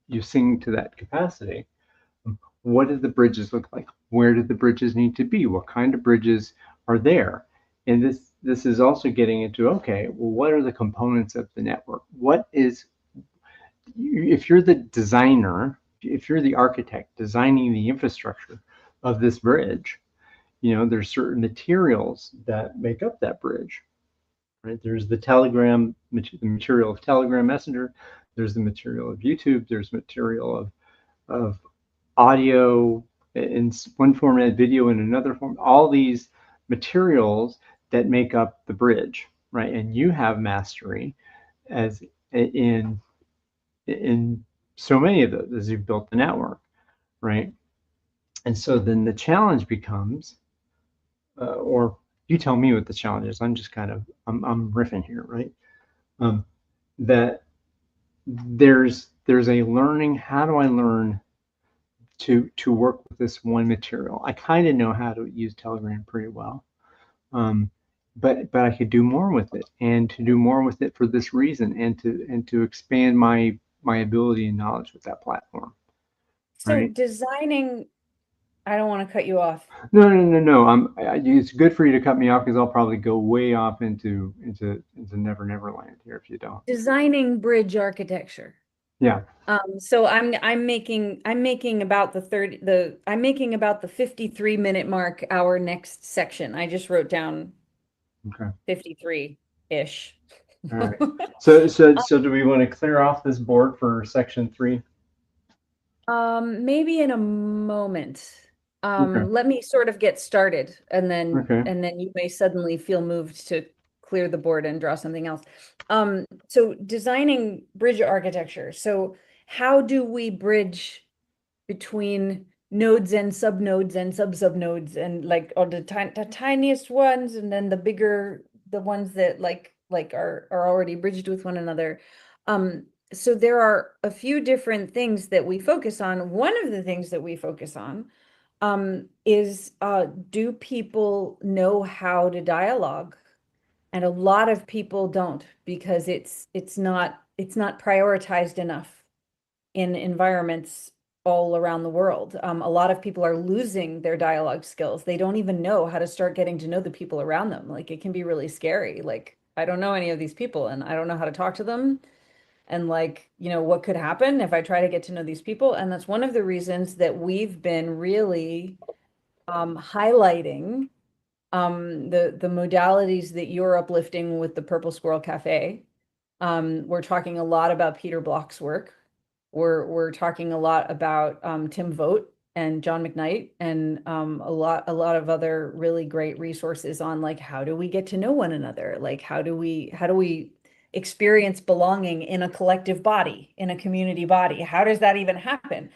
you sing to that capacity. What do the bridges look like? Where do the bridges need to be? What kind of bridges are there? And this is also getting into, okay, well, what are the components of the network? What is if you're the designer, if you're the architect designing the infrastructure of this bridge, there's certain materials that make up that bridge, right? There's the material of Telegram Messenger. There's the material of YouTube. There's material of audio in one format, video in another form, all these materials that make up the bridge, right? And you have mastery as in so many of those as you've built the network, right? And so then the challenge becomes, or you tell me what the challenge is. I'm just kind of I'm riffing here, right? Um, that there's a learning. How do I learn to work with this one material? I kind of know how to use Telegram pretty well, um, but I could do more with it, and to do more with it for this reason, and to expand my ability and knowledge with that platform, So right? designing, I don't want to cut you off. No, no, no, no. It's good for you to cut me off because I'll probably go way off into Never Land here if you don't. Designing bridge architecture. Yeah. So I'm making about I'm making about the 53-minute mark our next section. I just wrote down Okay. 53-ish. All right. So do we want to clear off this board for section 3? Maybe in a moment. Okay. Let me sort of get started Okay. and then you may suddenly feel moved to clear the board and draw something else. So designing bridge architecture. So how do we bridge between nodes and subnodes and sub-subnodes and like or the tiniest ones and then the bigger the ones that are already bridged with one another. So there are a few different things that we focus on. One of the things that we focus on is do people know how to dialogue? And a lot of people don't because it's not prioritized enough in environments all around the world. A lot of people are losing their dialogue skills. They don't even know how to start getting to know the people around them. Like it can be really scary. Like I don't know any of these people and I don't know how to talk to them. And like, what could happen if I try to get to know these people? And that's one of the reasons that we've been really highlighting the modalities that you're uplifting with the Purple Squirrel Cafe. We're talking a lot about Peter Block's work. We're talking a lot about Tim Vogt and John McKnight and a lot of other really great resources on like how do we get to know one another? Like how do we experience belonging in a collective body, in a community body? How does that even happen?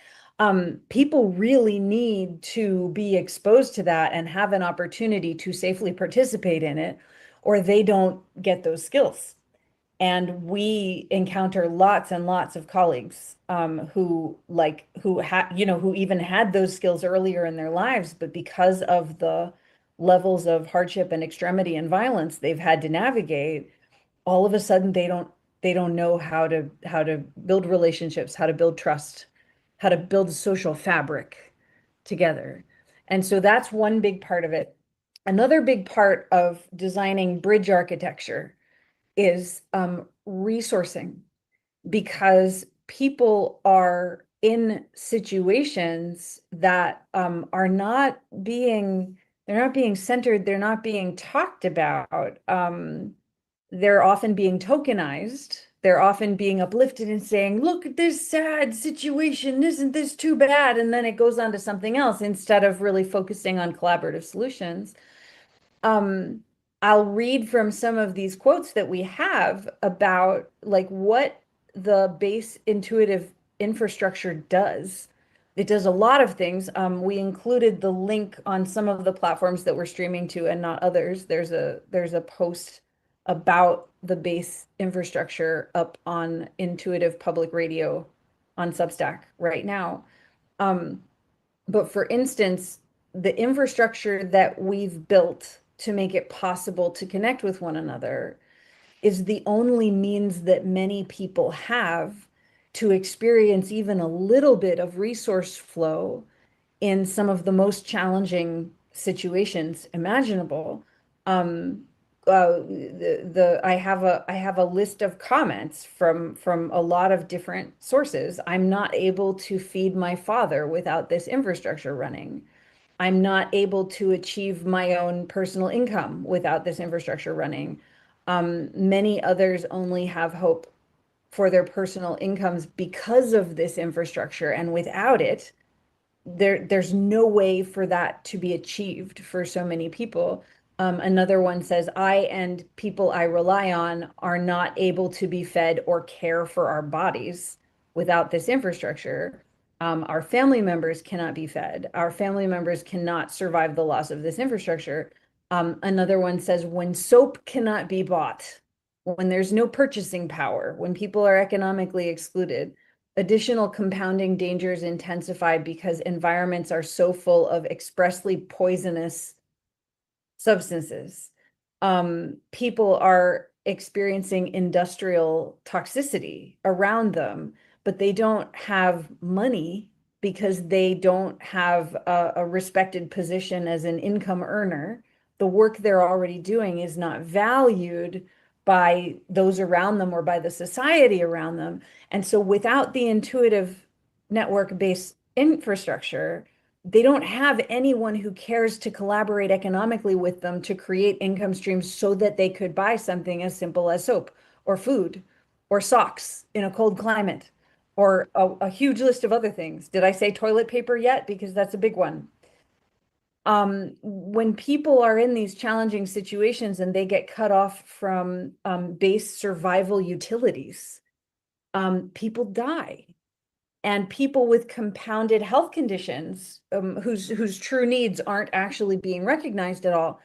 People really need to be exposed to that and have an opportunity to safely participate in it, or they don't get those skills. And we encounter lots and lots of colleagues who even had those skills earlier in their lives, but because of the levels of hardship and extremity and violence they've had to navigate, all of a sudden they don't know how to build relationships, how to build trust, how to build social fabric together. And so that's one big part of it. Another big part of designing bridge architecture is resourcing, because people are in situations that are not being they're not being centered, they're not being talked about. They're often being tokenized. They're often being uplifted and saying, look at this sad situation. Isn't this too bad? And then it goes on to something else instead of really focusing on collaborative solutions. um, I'll read from some of these quotes that we have about like what the base intuitive infrastructure does. It does a lot of things. We included the link on some of the platforms that we're streaming to and not others. There's a post about the base infrastructure up on Intuitive Public Radio on Substack right now. Um, but for instance, the infrastructure that we've built to make it possible to connect with one another is the only means that many people have to experience even a little bit of resource flow in some of the most challenging situations imaginable. Um, I have a list of comments from a lot of different sources. I'm not able to feed my father without this infrastructure running. I'm not able to achieve my own personal income without this infrastructure running. Many others only have hope for their personal incomes because of this infrastructure, and without it, there's no way for that to be achieved for so many people. Another one says, I and people I rely on are not able to be fed or care for our bodies without this infrastructure. Our family members cannot be fed. Our family members cannot survive the loss of this infrastructure. Another one says, when soap cannot be bought, when there's no purchasing power, when people are economically excluded, additional compounding dangers intensify because environments are so full of expressly poisonous substances. People are experiencing industrial toxicity around them, but they don't have money because they don't have a respected position as an income earner. The work they're already doing is not valued by those around them or by the society around them. And so without the intuitive network-based infrastructure, they don't have anyone who cares to collaborate economically with them to create income streams so that they could buy something as simple as soap or food or socks in a cold climate or a huge list of other things. Did I say toilet paper yet? Because that's a big one. When people are in these challenging situations and they get cut off from base survival utilities, people die. And people with compounded health conditions, whose true needs aren't actually being recognized at all,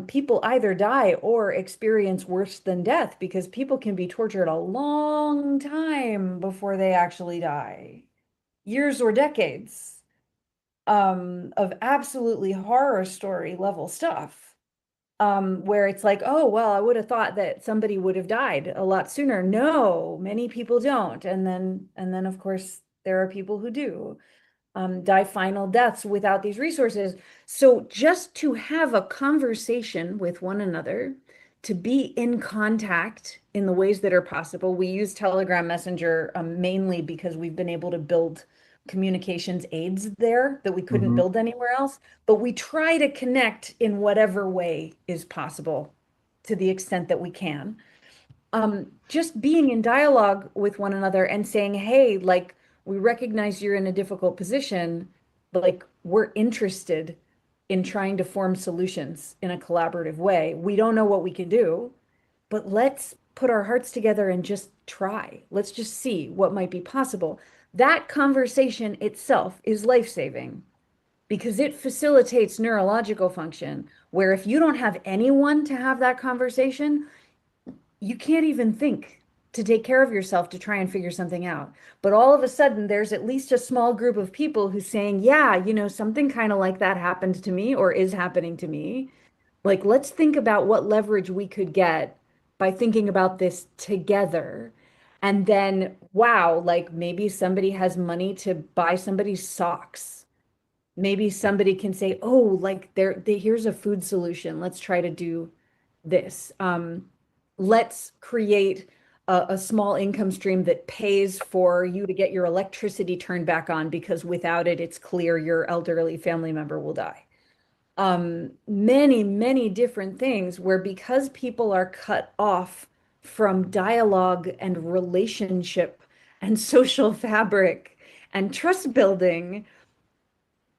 people either die or experience worse than death because people can be tortured a long time before they actually die, years or decades, of absolutely horror story level stuff. Where it's like, oh, well, I would have thought that somebody would have died a lot sooner. No, many people don't. And then of course, there are people who do die final deaths without these resources. So just to have a conversation with one another, to be in contact in the ways that are possible. We use Telegram Messenger mainly because we've been able to build communications aids there that we couldn't Mm-hmm. build anywhere else. But we try to connect in whatever way is possible to the extent that we can. Just being in dialogue with one another and saying, hey, like, we recognize you're in a difficult position, but like, we're interested in trying to form solutions in a collaborative way. We don't know what we can do, but let's put our hearts together and just try. Let's just see what might be possible. That conversation itself is life-saving because it facilitates neurological function, where if you don't have anyone to have that conversation, you can't even think to take care of yourself to try and figure something out. But all of a sudden, there's at least a small group of people who's saying, yeah, something kind of like that happened to me or is happening to me. Like, let's think about what leverage we could get by thinking about this together. And then, wow, like maybe somebody has money to buy somebody's socks. Maybe somebody can say, oh, like here's a food solution. Let's try to do this. Let's create a small income stream that pays for you to get your electricity turned back on because without it, it's clear your elderly family member will die. Many, many different things where because people are cut off from dialogue and relationship and social fabric and trust building,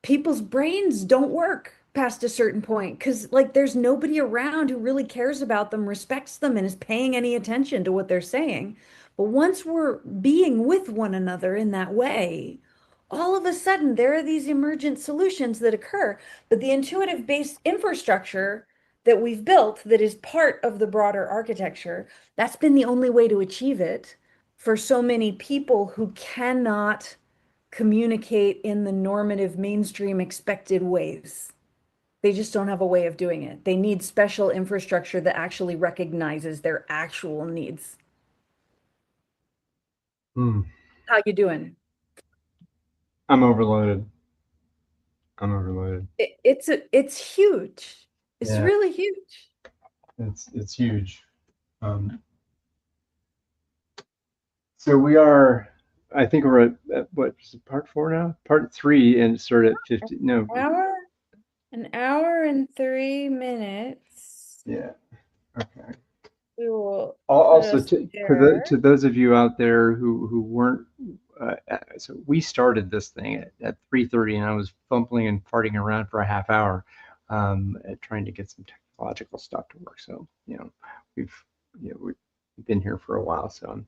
people's brains don't work past a certain point because like there's nobody around who really cares about them, respects them, and is paying any attention to what they're saying. But once we're being with one another in that way, all of a sudden there are these emergent solutions that occur. But the intuitive based infrastructure that we've built that is part of the broader architecture, that's been the only way to achieve it for so many people who cannot communicate in the normative mainstream expected ways. They just don't have a way of doing it. They need special infrastructure that actually recognizes their actual needs. Hmm. How you doing? I'm overloaded. I'm overloaded. It's huge. It's Yeah, really huge. it's huge. Um, so we are. I think we're at what is it, part four now? Part three, and sort of at 50. No, Hour, an hour and 3 minutes. yeah. Okay. We will put Also, us to there. those of you out there who weren't, so we started this thing at 3:30, and I was fumbling and farting around for a half hour, trying to get some technological stuff to work. So we've we've been here for a while. So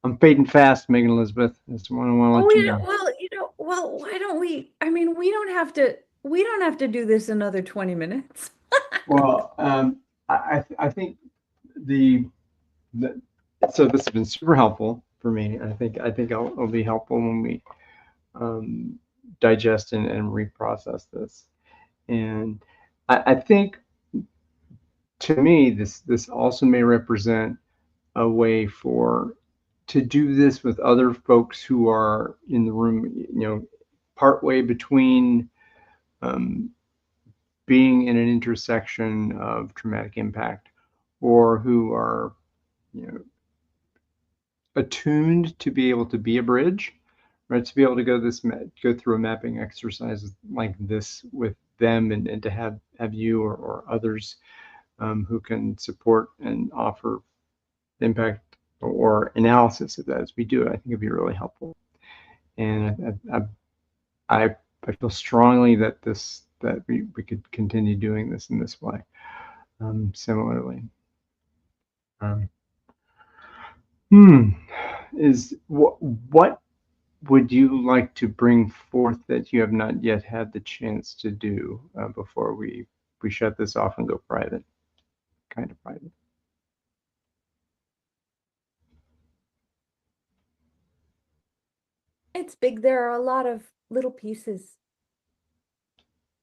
I'm fading fast, Megan Elizabeth. That's what I want to Oh, let you know. well, why don't we? I mean, we don't have to do this another 20 minutes. Well, I think the the so this has been super helpful for me. I think it'll be helpful when we um, digest and reprocess this. And I think to me, this also may represent a way for to do this with other folks who are in the room, partway between um, being in an intersection of traumatic impact, or who are, you know, attuned to be able to be a bridge, right? To be able to go through a mapping exercise like this with them, and to have you or others who can support and offer impact or analysis of that as we do it, I think it'd be really helpful. And I feel strongly that we could continue doing this in this way. Similarly, um, hmm, is what would you like to bring forth that you have not yet had the chance to do before we shut this off and go private, kind of private? It's big. There are a lot of little pieces.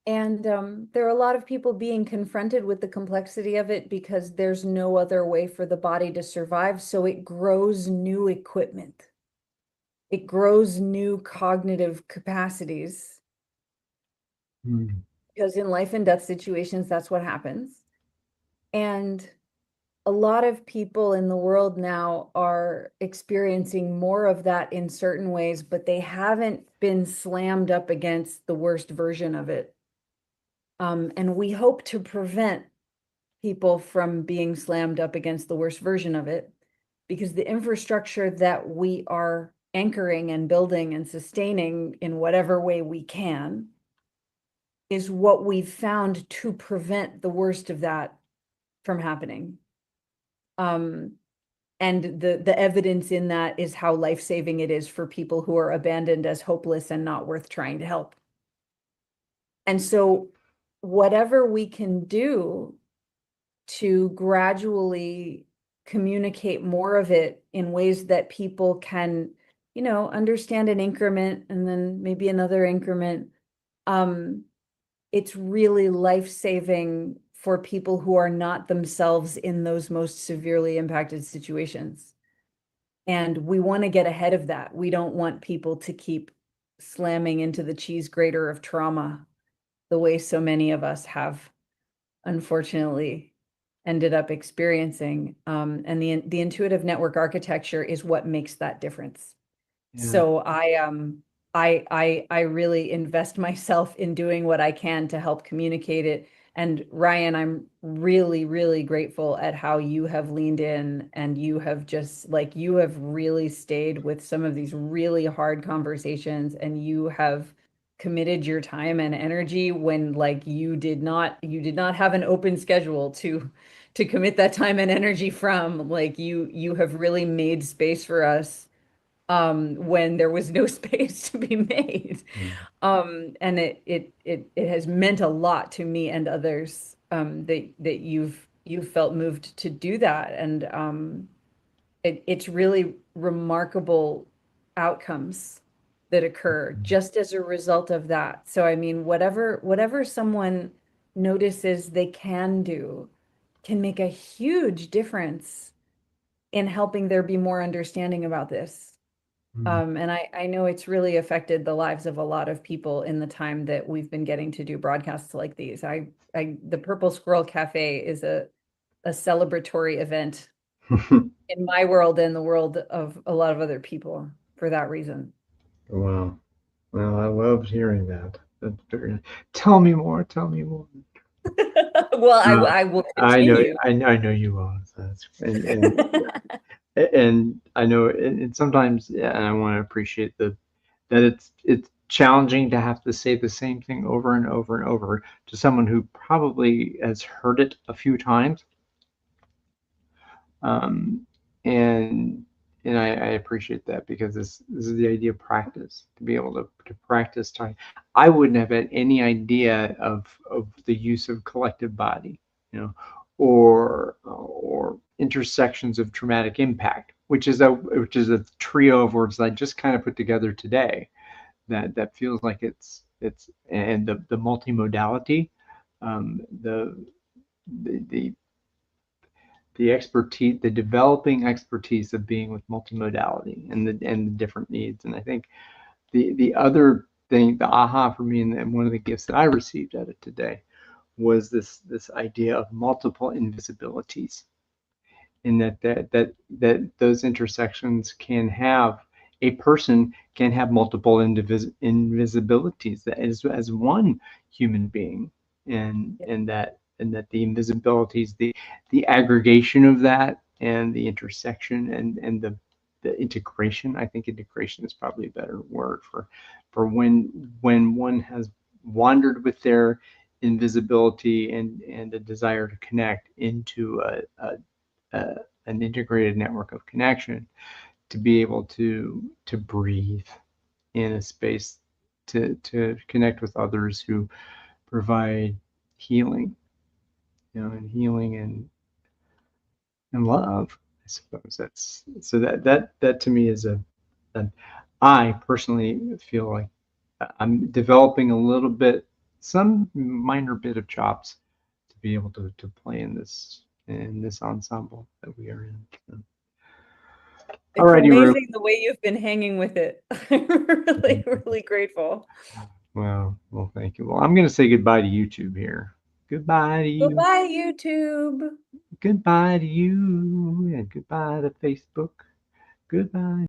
And there are a lot of people being confronted with the complexity of it because there's no other way for the body to survive. So it grows new equipment. It grows new cognitive capacities Hmm. because in life and death situations, that's what happens. And a lot of people in the world now are experiencing more of that in certain ways, but they haven't been slammed up against the worst version of it. And we hope to prevent people from being slammed up against the worst version of it because the infrastructure that we are anchoring and building and sustaining in whatever way we can is what we've found to prevent the worst of that from happening. Um, and the evidence in that is how life-saving it is for people who are abandoned as hopeless and not worth trying to help. And so whatever we can do to gradually communicate more of it in ways that people can, understand an increment and then maybe another increment. It's really life-saving for people who are not themselves in those most severely impacted situations. And we want to get ahead of that. We don't want people to keep slamming into the cheese grater of trauma the way so many of us have unfortunately ended up experiencing. And the intuitive network architecture is what makes that difference. Yeah. So I really invest myself in doing what I can to help communicate it. And Ryan, I'm really, really grateful at how you have leaned in and you have just like you have really stayed with some of these really hard conversations and you have committed your time and energy when like you did not have an open schedule to commit that time and energy from. Like you have really made space for us when there was no space to be made. Mm. And it has meant a lot to me and others that you've felt moved to do that. And it's really remarkable outcomes that occur just as a result of that. So I mean, whatever someone notices they can do can make a huge difference in helping there be more understanding about this. Mm. And I know it's really affected the lives of a lot of people in the time that we've been getting to do broadcasts like these. The Purple Squirrel Cafe is a celebratory event in my world and the world of a lot of other people for that reason. Wow. Well, I loved hearing that. That's very. Tell me more. Tell me more. Well, Uh, I will I know, continue. I know you will. So and I know, and sometimes, yeah, and I want to appreciate that it's challenging to have to say the same thing over and over and over to someone who probably has heard it a few times. Um, and I appreciate that because this is the idea of practice, to be able to practice time. I wouldn't have had any idea of the use of collective body, or intersections of traumatic impact, which is a trio of words that I just kind of put together today. That feels like it's and the multimodality, the the the expertise, the developing expertise of being with multimodality and the different needs. And I think the other thing, the aha for me, and one of the gifts that I received out of today was this idea of multiple invisibilities, in that those intersections can have a person can have multiple invisibilities that is as one human being, and that the invisibilities, the aggregation of that, and the intersection, and the integration. I think integration is probably a better word for when one has wandered with their invisibility and a desire to connect into a an integrated network of connection, to be able to breathe in a space, to connect with others who provide healing, and healing and love. I suppose that's so that to me is a I personally feel like I'm developing a little bit, some minor bit of chops to be able to play in this ensemble that we are in. So, It's alrighty, Rue. amazing the way you've been hanging with it. I'm really, really grateful. Well, thank you. Well, I'm going to say goodbye to YouTube here. Goodbye to you. Goodbye, YouTube. Goodbye to you. And goodbye to Facebook. Goodbye.